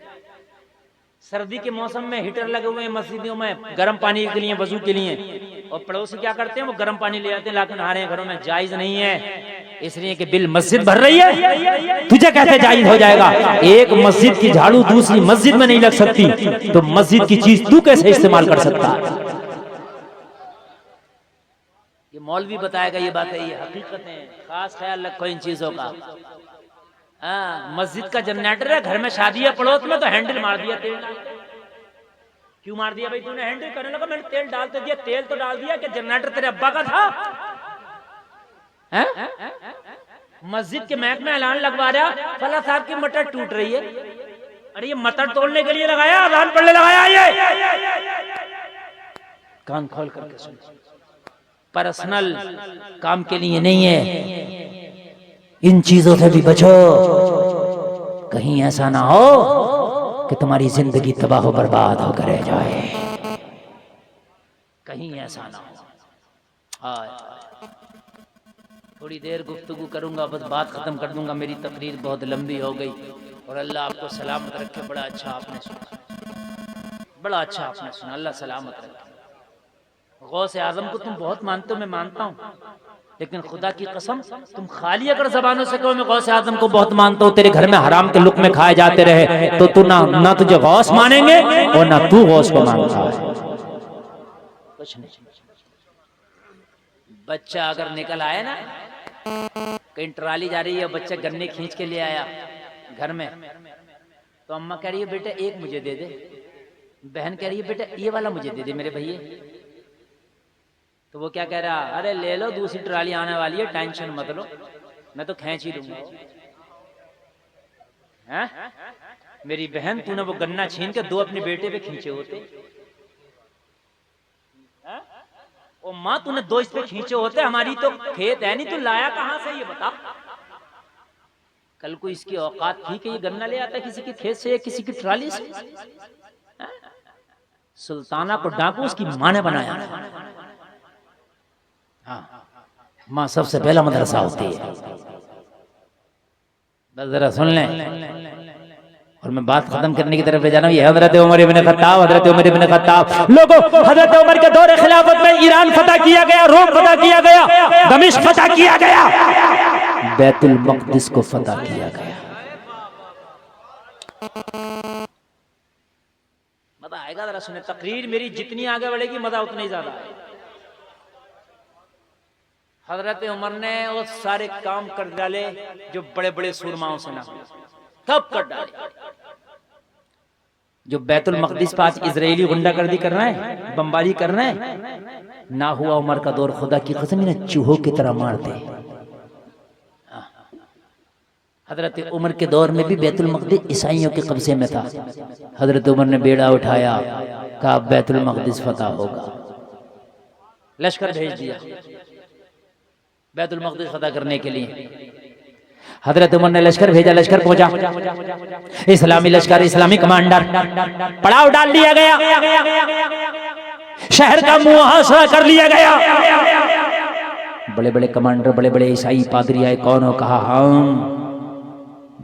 सर्दी के मौसम में हीटर लगे हुए हैं मस्जिदों में गर्म पानी के लिए, वजू के लिए, और पड़ोसी क्या करते हैं, वो गर्म पानी ले आते हैं लाकर नहा रहे हैं घरों में, जायज नहीं है। इसलिए कि बिल मस्जिद भर रही है, तुझे कैसे जायज हो जाएगा? एक मस्जिद की झाड़ू दूसरी मस्जिद में नहीं लग सकती, तो मस्जिद की चीज तू कैसे इस्तेमाल कर सकता है? ये मौलवी बताएगा ये बात है, ये हकीकत है। खास ख्याल रखो इन चीजों का। हाँ, मस्जिद का जनरेटर है, घर में शादी है पड़ोस में, तो हैंडल मार दिया तेल। क्यों मार दिया भाई तूने हैंडल? करने लगा मैंने तेल डाल तो दिया। तेल तो डाल दिया कि जनरेटर तेरे अब्बा का था? मस्जिद के महक में ऐलान लगवा रहा फला साहब की मटर टूट रही है। अरे ये मटर तोड़ने के लिए लगाया, अजान पढ़ने लगाया? ये कान खोल करके सुन, पर्सनल काम के लिए नहीं है। इन चीजों से भी बचो, कहीं ऐसा ना हो कि तुम्हारी जिंदगी तबाह बर्बाद होकर रह जाए। कहीं ऐसा ना हो। थोड़ी देर गुफ्तगू करूंगा, बस बात खत्म कर दूंगा। मेरी तकरीर बहुत लंबी हो गई और अल्लाह आपको सलामत रखे। बड़ा अच्छा आपने सुना, बड़ा अच्छा आपने सुना। अल्लाह सलामत रखे। गौसे आजम को तुम बहुत मानते हो, मैं मानता हूँ, लेकिन खुदा की कसम तुम खाली अगर जबानों से कहो मैं गौसे आजम को बहुत मानता हूँ, तेरे घर में हराम के लुक में खाए जाते रहे, तो तू ना तुझे गौस मानेंगे और ना तू गौस को मानता है। कुछ नहीं। बच्चा अगर निकल आए ना, कहीं ट्राली जा रही है, बच्चा गन्ने खींच के ले आया घर में, तो अम्मा कह रही है बेटा एक मुझे दे दे, बहन कह रही है बेटा ये वाला मुझे दे दे मेरे भैया। तो वो क्या कह रहा, अरे ले लो दूसरी ट्राली आने वाली है, टेंशन मत लो, मैं तो खींच ही दूंगा। मेरी बहन तूने वो गन्ना छीन के 2 अपने बेटे पे खींचे होते, ओ माँ तूने 2 इस पे खींचे होते, हमारी तो खेत है नहीं, तू लाया कहां से ये बता। कल को इसकी औकात थी कि ये गन्ना ले आता किसी के खेत से या किसी की ट्राली से? सुल्ताना को डाकू उसकी माँ ने बनाया। हाँ, माँ सबसे पहला मदरसा होती है। बस जरा सुन लें और मैं बात खत्म करने की तरफ ले जाना हूँ। ये हजरत उमर इब्न खत्ताब, हजरत उमर इब्न खत्ताब लोगों, हजरत उमर के दौरे खिलाफत में ईरान फतह किया गया, रोम फतह किया गया, दमिश्क फतह किया गया। बैतुल मक़दिस को फतह किया गया। मजा आएगा जरा सुने, तकरीर मेरी जितनी आगे बढ़ेगी मजा उतना ही ज्यादा आएगा। हजरत उमर ने वो सारे काम कर डाले जो बड़े बड़े सूरमाओं से ना हुए, सब कर डाले। जो बैतुल मक़दिस पर आज इजरायली गुंडागर्दी कर रहे हैं, बमबारी कर रहे हैं, ना हुआ उमर का दौर, खुदा की कसम इन्हें चूहों की तरह मारते। हजरत उमर के दौर में भी बैतुल मक़दिस ईसाइयों के कब्जे में था। हजरत उमर ने बेड़ा उठाया, कहा बैतुल मक़दिस फतह होगा, लश्कर भेज दिया बैतुल मक़दिस फतह करने के लिए। हजरत उमर ने लश्कर भेजा, लश्कर पहुंचा, इस्लामी लश्कर, इस्लामी कमांडर, पड़ाव डाल दिया गया, शहर का मुहासरा कर लिया गया। बड़े बड़े कमांडर, बड़े बड़े ईसाई पादरी आए, कौन हो? कहा हम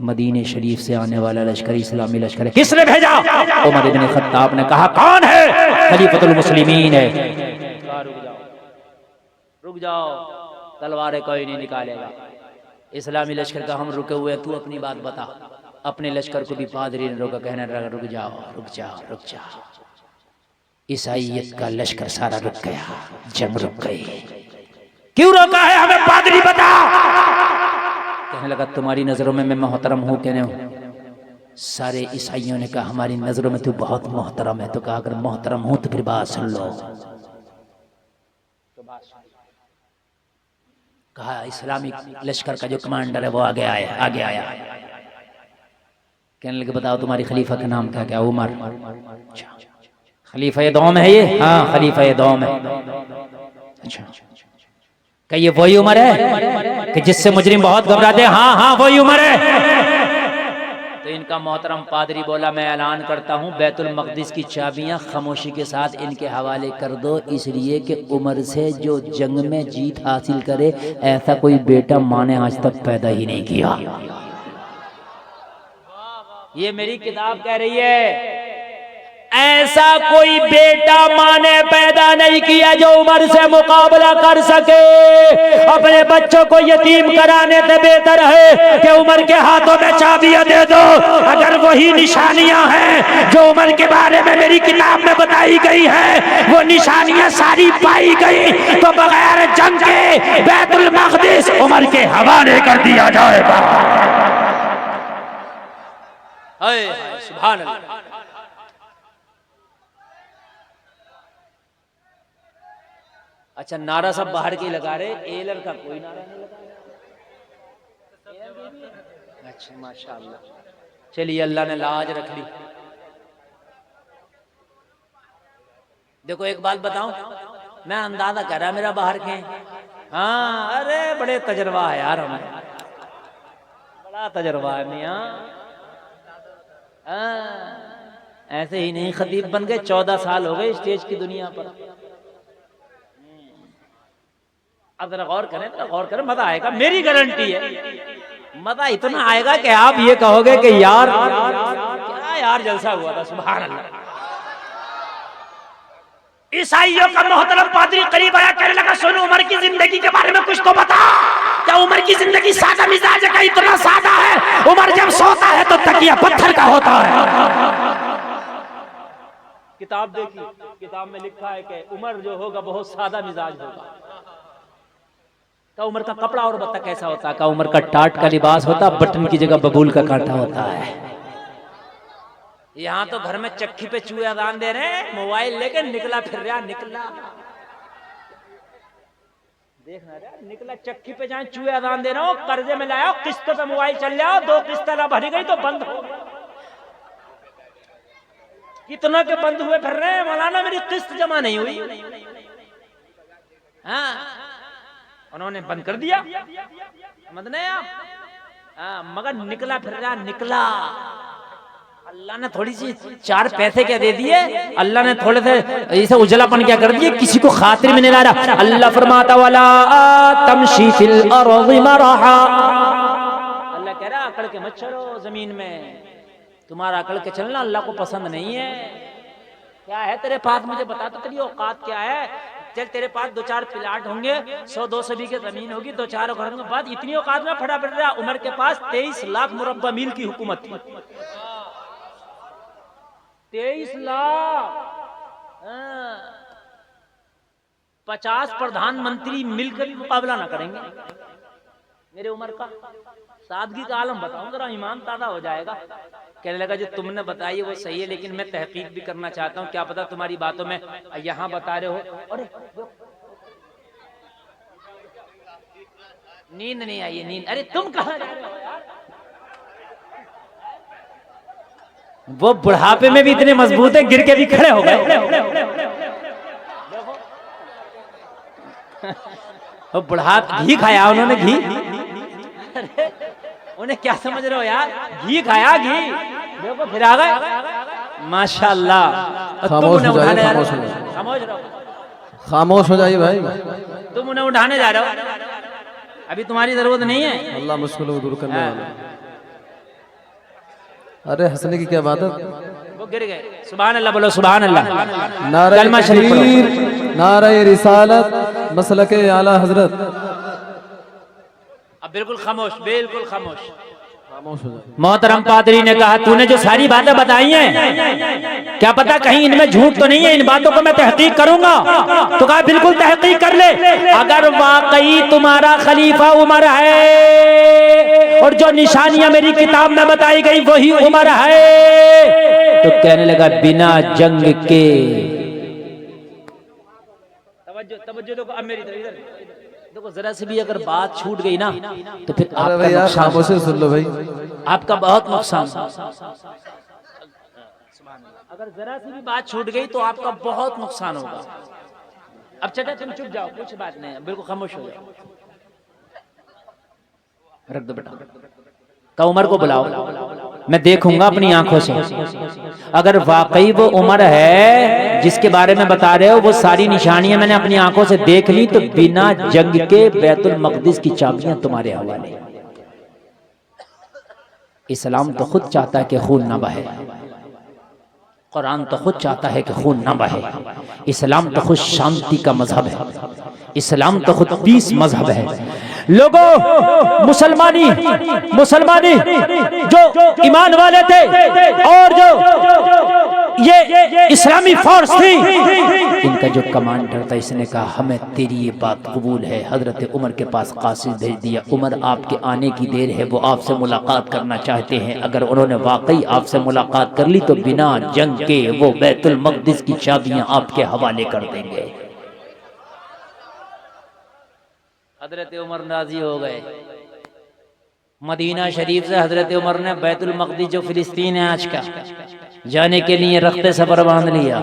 मदीने शरीफ से आने वाला लश्कर, इस्लामी लश्कर है। किसने भेजा? उमर इब्न खत्ताब ने कहा। कौन है? खलीफतुल मुस्लिमीन है। रुक जाओ, तलवारें कोई नहीं निकालेगा, इस्लामी लश्कर का हम रुके हुए, तू अपनी बात बता। अपने लश्कर को भी पादरी ने रोका, कहने लगा रुक जाओ रुक जाओ रुक जाओ। ईसाइयत का लश्कर सारा रुक गया, जंग रुक गई। क्यों रोका है? हमें पादरी बता। कहने लगा तुम्हारी नजरों में मैं मोहतरम हूं कि नहीं? सारे ईसाइयों ने कहा हमारी नजरों में तू बहुत मोहतरम है। तो कहा अगर मोहतरम हूं तो फिर बात सुन लो। कहा इस्लामी लश्कर का जो कमांडर है वो आगे आया, आगे आया। कहने लगे बताओ तुम्हारी खलीफा का नाम क्या? क्या? उमर। खलीफा दौम है ये? हाँ खलीफा दौम है। अच्छा, क्या ये वही उमर है कि जिससे मुजरिम बहुत घबराते? हाँ हाँ वही उमर है। तो इनका मोहतरम पादरी बोला मैं ऐलान करता हूँ बैतुल मक़दिस की चाबियां खामोशी के साथ इनके हवाले कर दो, इसलिए कि उमर से जो जंग में जीत हासिल करे ऐसा कोई बेटा माँ ने आज तक पैदा ही नहीं किया। ये मेरी किताब कह रही है, ऐसा कोई बेटा माँ ने पैदा नहीं किया जो उमर से मुकाबला कर सके। अपने बच्चों को यतीम कराने से बेहतर है कि उमर के हाथों में चाबियां दे दो। अगर वही निशानियां हैं जो उमर के बारे में मेरी किताब में बताई गई है, वो निशानियां सारी पाई गई, तो बगैर जंग के बैतुल मक़दिस उमर के हवाले कर दिया जाएगा। सुभान अल्लाह। अच्छा नारा सब बाहर के लगा रहे, एलर का कोई नारा नहीं लगा। अच्छा माशाअल्लाह, चलिए अल्लाह ने लाज रख ली। देखो एक बात बताऊं, मैं अंदाजा कर रहा मेरा बाहर के। हाँ अरे बड़े तजर्बा है यार, हमें बड़ा तजर्बा है मियां। ऐसे ही नहीं खतीब बन गए, 14 साल हो गए स्टेज की दुनिया पर। अब जरा गौर करें, गौर करें, मजा आएगा, मेरी गारंटी है। मजा इतना आएगा कि आप ये कहोगे कि यार क्या यार जलसा हुआ था। सुभान अल्लाह। ईसाइयों का मोहतरम पादरी करीब आया, कहने लगा सुनो उमर की जिंदगी के बारे में कुछ तो बता। क्या उमर की जिंदगी सादा मिजाज का? इतना सादा है, उमर जब सोता है तो तकिया पत्थर का होता है। किताब देखी, किताब में लिखा है कि उमर जो होगा बहुत सादा मिजाज होगा। का उमर का कपड़ा और बता कैसा होता? का उमर का टाट का लिबास होता, बटन की जगह बबूल का कांटा होता है। यहाँ तो घर में चक्की पे चूहे अजान दे रहे हैं, मोबाइल लेके निकला फिर रहा, निकला देखना रहा, निकला चक्की पे जहाँ चूहे अजान दे रहे हो, कर्जे में लाया, किस्तों पे मोबाइल चल जाओ, 2 किस्तें ना भरी गई तो बंद हो गया। कितनों के बंद हुए फिर रहे हैं, मौलाना मेरी किस्त जमा नहीं हुई। हाँ उन्होंने बंद कर दिया, समझ नहीं आप? मगर निकला फिर रहा, निकला। अल्लाह ने थोड़ी सी 4 पैसे क्या दे दिए, अल्लाह ने थोड़े से ऐसे उजलापन क्या कर दिए, किसी को खातिर में नहीं ला रहा। अल्लाह फरमाता वाला तमशी फिल अर्ज़ि मरहा, अल्लाह कह रहा अकड़ के मत चलो जमीन में, तुम्हारा अकड़ के चलना अल्लाह को पसंद नहीं है। क्या है तेरे पास, मुझे बता तो तेरी औकात क्या है? चल तेरे पास 2-4 प्लाट होंगे, 100-200 बीघे जमीन होगी, 2-4 घरों के बाद इतनी औकात में फटाफट रहा। उमर के पास 23 लाख मुरब्बा मील की हुकूमत थी। 23 लाख, 50 प्रधानमंत्री मिलकर भी मुकाबला ना करेंगे मेरे उमर का। सादगी का आलम बताऊं जरा, ईमान ताजा हो जाएगा। कहने लगा जो तुमने बताई वो सही है, लेकिन मैं तहकीक भी करना चाहता हूँ, क्या पता तुम्हारी बातों में यहाँ बता रहे हो। अरे नींद नहीं आई है, नींद। अरे तुम कहाँ जा रहे हो यार? वो बुढ़ापे में भी इतने मजबूत है, गिर के भी खड़े हो गए। वो बुढ़ापा घी खाया उन्होंने, घी। उन्हें क्या समझ रहे हो यार, घी खाया, घी। देखो फिर आ गए, माशाल्लाह। तुम उन्हें उठाने जा रहे हो, खामोश हो जाइए भाई। तुम उन्हें उठाने जा रहे हो, अभी तुम्हारी जरूरत नहीं है। अल्लाह मुश्किलों को दूर करने वाला। अरे हंसने की क्या बात है, वो गिर गए। सुभान अल्लाह बोलो, सुभान अल्लाह। नारे कलमा शरीफ तकबीर, नारे रिसालत, मसलके आला हजरत। अब बिल्कुल खामोश, बिल्कुल खामोश, खामोश हो जाए। मोहतरम पादरी ने कहा तूने जो सारी बातें बताई हैं, क्या पता कहीं इनमें झूठ तो नहीं है, इन बातों को मैं तहकीक करूंगा। तो कहा बिल्कुल तहकीक कर ले, अगर वाकई तुम्हारा खलीफा उमर है और जो निशानियां मेरी किताब में बताई गई वही उमर है, तो कहने लगा बिना जंग के। तवज्जो देखो अब मेरी तरफ, देखो जरा से भी अगर बात छूट गई ना तो फिर आपका नुकसान। खामोशी सुन लो भाई, आपका बहुत नुकसान। अगर जरा सी भी बात छूट गई तो आपका बहुत नुकसान होगा। अब चटा तुम चुप जाओ, कुछ बात नहीं, बिल्कुल खामोश हो जाओ। रख दो बेटा, का उमर को बुलाओ, मैं देखूंगा अपनी आंखों से। अगर वाकई वो उमर है जिसके बारे में बता रहे हो, वो सारी निशानियां मैंने अपनी आंखों से देख ली, तो बिना जंग के बैतुल मक़दिस की चाबियां तुम्हारे हवाले। इस्लाम तो खुद चाहता है कि खून ना बहे, कुरान तो खुद चाहता है कि खून ना बहे। इस्लाम तो खुद शांति का मजहब है, इस्लाम तो खुद पीस मजहब है। लोगों, मुसलमानी जो ईमान वाले थे और जो ये इस्लामी फोर्स थी, इनका जो कमांडर था इसने कहा हमें तेरी ये बात कबूल है। हजरत उमर के पास कासिद भेज दिया, उमर आपके आने की देर है, वो आपसे मुलाकात करना चाहते हैं। अगर उन्होंने वाकई आपसे मुलाकात कर ली तो बिना जंग के वो बैतुल मक़दिस की चाबियां आपके हवाले कर देंगे। हजरत उमर राजी हो गए। मदीना शरीफ से हजरत उमर ने बैतुल मक़दिस जो फिलिस्तीन है आज का, जाने के लिए रख्ते सफर बांध लिया।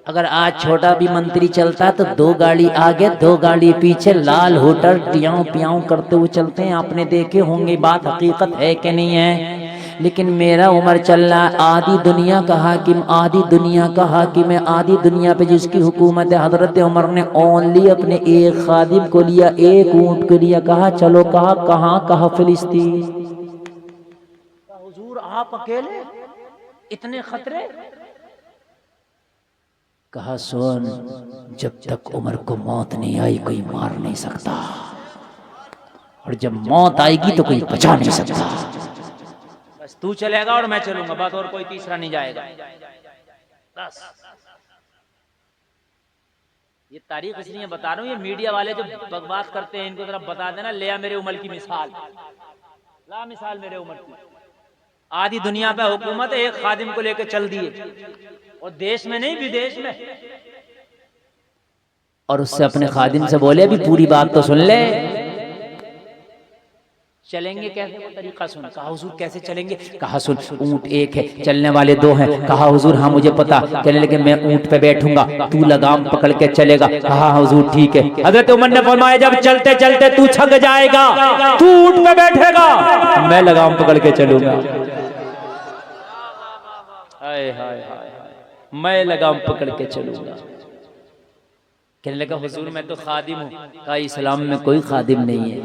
अगर आज छोटा भी मंत्री चलता तो 2 गाड़ी आगे 2 गाड़ी पीछे, लाल होटल टियाऊ पियाऊ करते हुए चलते हैं। आपने देखे होंगे, बात हकीकत है कि नहीं है। लेकिन मेरा उमर चल रहा है आधी दुनिया का हाकिम, आधी दुनिया का हाकिम है, आधी दुनिया पे जिसकी हुकूमत है। हजरत उमर ने ओनली अपने एक खादिम को लिया, एक ऊंट को लिया, कहा चलो, कहा फिलिस्तीन। हुजूर आप अकेले, इतने खतरे? कहा सुन, जब तक उमर को मौत नहीं आई कोई मार नहीं सकता, और जब मौत आएगी तो कोई बचा नहीं सकता। बस तू चलेगा और मैं चलूंगा, बात, और कोई तीसरा नहीं जाएगा। बस ये तारीख इसलिए बता रहा हूँ, ये मीडिया वाले जो बकवास करते हैं इनको जरा बता देना, ले मेरे उमर की मिसाल, ला मिसाल मेरे उमर की। आधी दुनिया पे हुकूमत है, एक खादिम को लेकर चल दिए, और देश में नहीं विदेश में। और उससे अपने खादिम से बोले अभी पूरी बात तो सुन ले। चलेंगे कैसे, वो तरीका सुन। कहा हुजूर कैसे चलेंगे? कहा सुन, ऊंट एक है, चलने वाले 2 हैं। कहा हुजूर हाँ मुझे पता। कहने लगे मैं ऊंट पे बैठूंगा, तू लगाम पकड़ के चलेगा। कहा हुजूर ठीक है। हजरत उमर ने फरमाया जब चलते चलते तू थक जाएगा, तू ऊंट पे बैठेगा, मैं लगाम पकड़ के चलूंगा। हाय हाय हाय, मैं लगाम पकड़ के चलूंगा। कहने लगा हुजूर मैं तो खादिम हूँ। कहा इस्लाम में कोई खादिम नहीं है,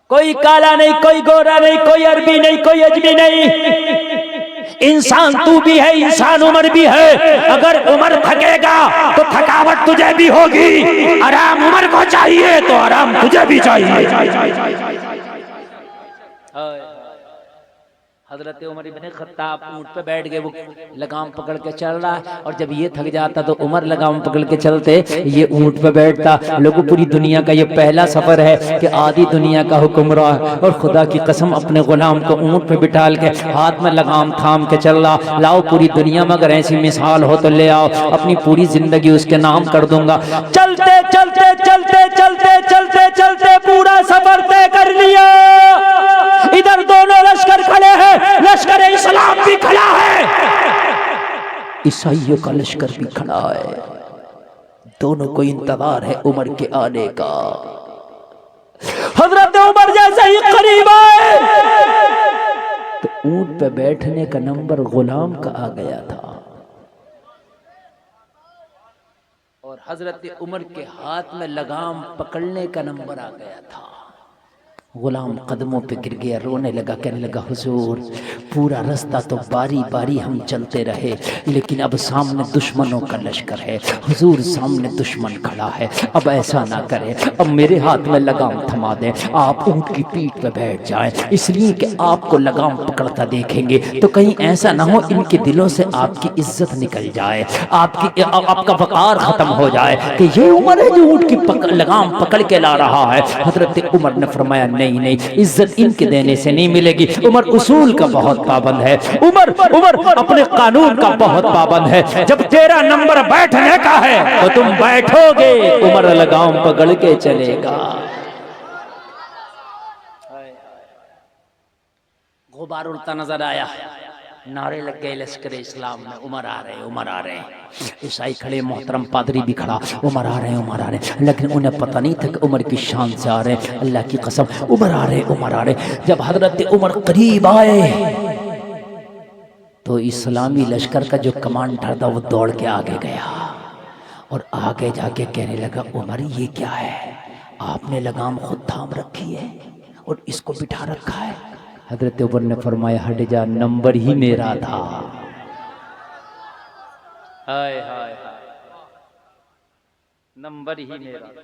कोई काला नहीं, कोई गोरा नहीं, कोई अरबी नहीं, कोई अजमी नहीं। इंसान तू भी है, इंसान उमर भी है। अगर उमर थकेगा तो थकावट तुझे भी होगी। आराम उमर को चाहिए तो आराम तुझे भी चाहिए। हजरत उमर इब्ने खत्ताब ऊंट पे बैठ गए, वो लगाम पकड़ के चल रहा है, और जब ये थक जाता तो उमर लगाम पकड़ के चलते, ये ऊंट पे बैठता। लोगों, पूरी दुनिया का ये पहला सफर है कि आधी दुनिया का हुक्मरान और खुदा की कसम अपने गुलाम को ऊंट पे बिठाल के हाथ में लगाम थाम के चल रहा। लाओ पूरी दुनिया में अगर ऐसी मिसाल हो तो ले आओ, अपनी पूरी जिंदगी उसके नाम कर दूंगा। चलते चलते चलते चलते चलते चलते पूरा सफर तय कर लिया। इधर दोनों लश्कर खड़े हैं, लश्कर इस्लाम भी खड़ा है, ईसाइयों का लश्कर भी खड़ा है। दोनों को इंतजार है उमर के आने का। हजरत उमर जैसे ही करीब आए तो ऊंट पे बैठने का नंबर गुलाम का आ गया था, और हजरत उमर के हाथ में लगाम पकड़ने का नंबर आ गया था। गुलाम कदमों पे गिर गया, रोने लगा, कहने लगा हुजूर पूरा रास्ता तो बारी बारी हम चलते रहे, लेकिन अब सामने दुश्मनों का लश्कर है। हुजूर सामने दुश्मन खड़ा है, अब ऐसा ना करें, अब मेरे हाथ में लगाम थमा दें, आप ऊंट की पीठ पे बैठ जाएं, इसलिए कि आपको लगाम पकड़ता देखेंगे तो कहीं ऐसा ना हो इनके दिलों से आपकी इज्जत निकल जाए, आपका वकार खत्म हो जाए कि ये उमर है जो ऊंट की लगाम पकड़ के ला रहा है। हजरत उमर ने फरमाया नहीं नहीं, इज्जत इनके देने से नहीं मिलेगी। उमर उसूल का बहुत पाबंद है, उमर अपने कानून का बहुत पाबंद है। जब तेरा नंबर बैठने का है तो तुम बैठोगे, उमर लगाम पकड़ के चलेगा। गुबार उड़ता नजर आया, नारे लग गए लश्कर इस्लाम में, उमर आ रहे, उमर आ रहे। ईसाई खड़े, मोहतरम पादरी भी खड़ा, उमर आ रहे, उमर आ रहे, लेकिन उन्हें पता नहीं था कि उमर की शान से आ रहे। अल्लाह की कसम, उमर आ रहे, उमर आ रहे। जब हजरत उमर करीब आए तो इस्लामी लश्कर का जो कमांडर था वो दौड़ के आगे गया और आगे जाके कहने लगा, उमर ये क्या है, आपने लगाम खुद थाम रखी है और इसको बिठा रखा है। हजरत उमर ने फरमाया, हट जा, नंबर ही मेरा था। हाय हाय हाय, नंबर ही मेरा था।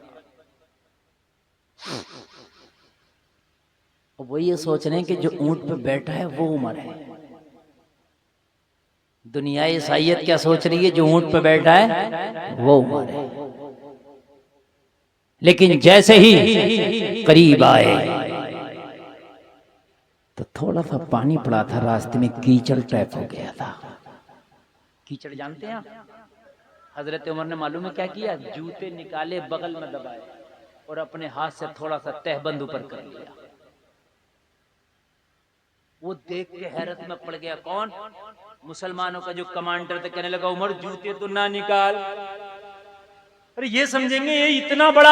वो ये सोच रहे हैं कि जो ऊंट पे बैठा है वो उमर है। दुनिया ईसाइयत क्या सोच रही है, जो ऊंट पे बैठा है वो उमर है। लेकिन जैसे ही करीब आए तो थोड़ा सा पानी पड़ा था, रास्ते में कीचड़ टाइप हो गया था। कीचड़ जानते हैं आप? हजरत उमर ने मालूम है क्या किया, जूते निकाले, बगल में दबाए और अपने हाथ से थोड़ा सा तहबंद ऊपर कर लिया। वो देख के हैरत में पड़ गया, कौन? मुसलमानों का जो कमांडर था। कहने लगा, उमर जूते तो ना निकाल। अरे ये समझेंगे ये इतना बड़ा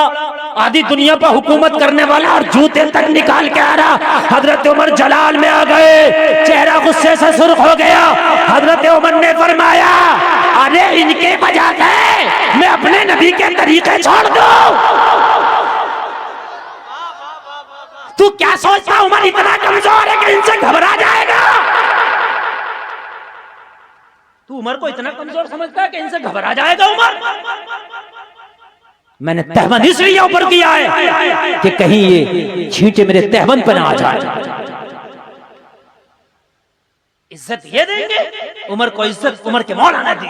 आधी दुनिया पर हुकूमत करने वाला और जूते तक निकाल के आ रहा। हजरत उमर जलाल में आ गए, चेहरा गुस्से से सुर्ख हो गया। हजरत उमर ने फरमाया, अरे इनके वजह से मैं अपने नबी के तरीके छोड़ दूं? तू क्या सोचता उमर इतना कमजोर है कि इनसे घबरा जाएगा? तू उमर को इतना कमजोर समझता है कि इनसे घबरा जाएगा उमर? मैंने तहबंद इसलिए ऊपर किया है कि कहीं ये छींटे मेरे तहबंद पर ना आ जाए। इज्जत ये देंगे उमर को, इज्जत उमर के मौला ने दी।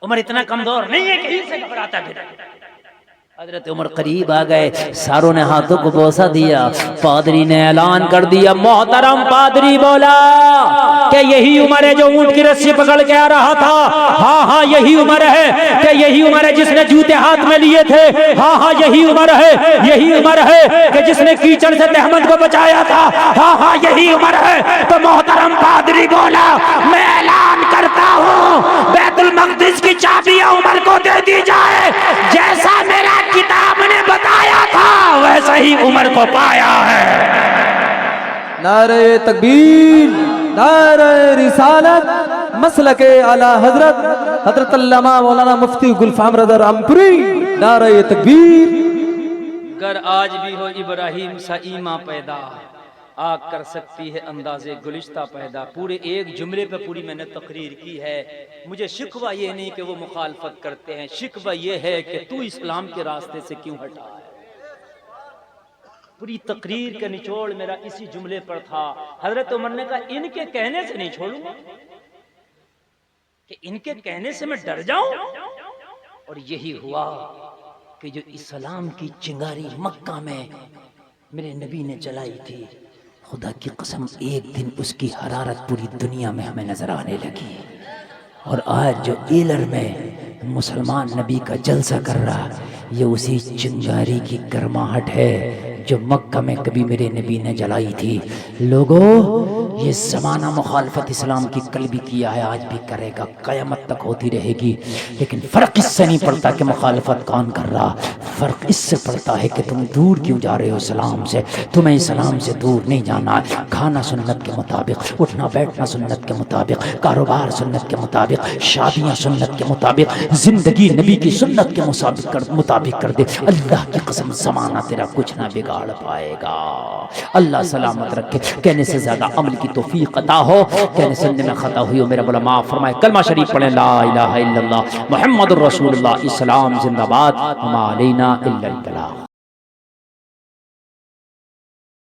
उमर इतना कमजोर नहीं है कि इनसे घबराता फिर। हजरत उमर करीब आ गए, सारों ने हाथों को बोसा दिया। पादरी ने ऐलान कर दिया, मोहतरम पादरी बोला कि यही उमर है जो ऊंट की रस्सी पकड़ के आ रहा था। हाँ हाँ यही उमर है, कि यही उमर है जिसने जूते हाथ में लिए थे। हाँ हाँ यही उमर है, यही उमर है कि जिसने कीचड़ से तहमद को बचाया था। हाँ हाँ यही उमर है। तो मोहतरम पादरी बोला, मैं ऐलान करता हूँ बैतुल मक़दिस की चाबियां उमर को दे दी जाए। जैसा मेरा किताब ने बताया था वैसा ही उमर को पाया है। नारे तकबीर, नारे रिसालत, मसलके आला हजरत हजरत अल्लामा मौलाना मुफ्ती गुलफाम रज़ा रामपुरी। नारे तकबीर। अगर आज भी हो इब्राहिम सा ईमा पैदा, आग कर सकती है अंदाजे गुलिश्ता पैदा। पूरे एक जुमले पे पूरी मैंने तकरीर की है। मुझे शिकवा ये नहीं कि वो मुखालफत करते हैं, शिकवा ये है कि तू इस्लाम के रास्ते से क्यों हटा है। पूरी तकरीर का निचोड़ मेरा इसी जुमले पर था। हजरत उमर ने कहा इनके कहने से नहीं छोड़ूंगा, कि इनके कहने से मैं डर जाऊं। और यही हुआ कि जो इस्लाम की चिंगारी मक्का में मेरे नबी ने जलाई थी, खुदा की कसम एक दिन उसकी हरारत पूरी दुनिया में हमें नजर आने लगी। और आज जो एलर में मुसलमान नबी का जलसा कर रहा, ये उसी चिंगारी की गर्माहट है जो मक्का में कभी मेरे नबी ने जलाई थी। लोगों, ये ज़माना मुखालफत इस्लाम की कल भी किया है, आज भी करेगा, क़यामत तक होती रहेगी। लेकिन फ़र्क इससे नहीं पड़ता कि मुखालफत कौन कर रहा, फ़र्क इससे पड़ता है कि तुम दूर क्यों जा रहे हो इस्लाम से। तुम्हें इस्लाम से दूर नहीं जाना है। खाना सुन्नत के मुताबिक, उठना बैठना सुन्नत के मुताबिक, कारोबार सुन्नत के मुताबिक, शादियाँ सुन्नत के मुताबिक, ज़िंदगी नबी की सुन्नत के मुताबिक कर दे। अल्लाह की कसम ज़माना तेरा कुछ ना बिगाड़ पाएगा। अल्लाह सलामत रखे। कहने से ज़्यादा अमल की तौफीक अता हो। कहने सुनने में खता हुई हो मेरा बोला माफ़ फरमाए। कलमा शरीफ पढ़े, ला इलाहा इल्लल्लाह मुहम्मदुर रसूलुल्लाह। इस्लाम जिंदाबाद, मा अलैना इल्लल बलाग।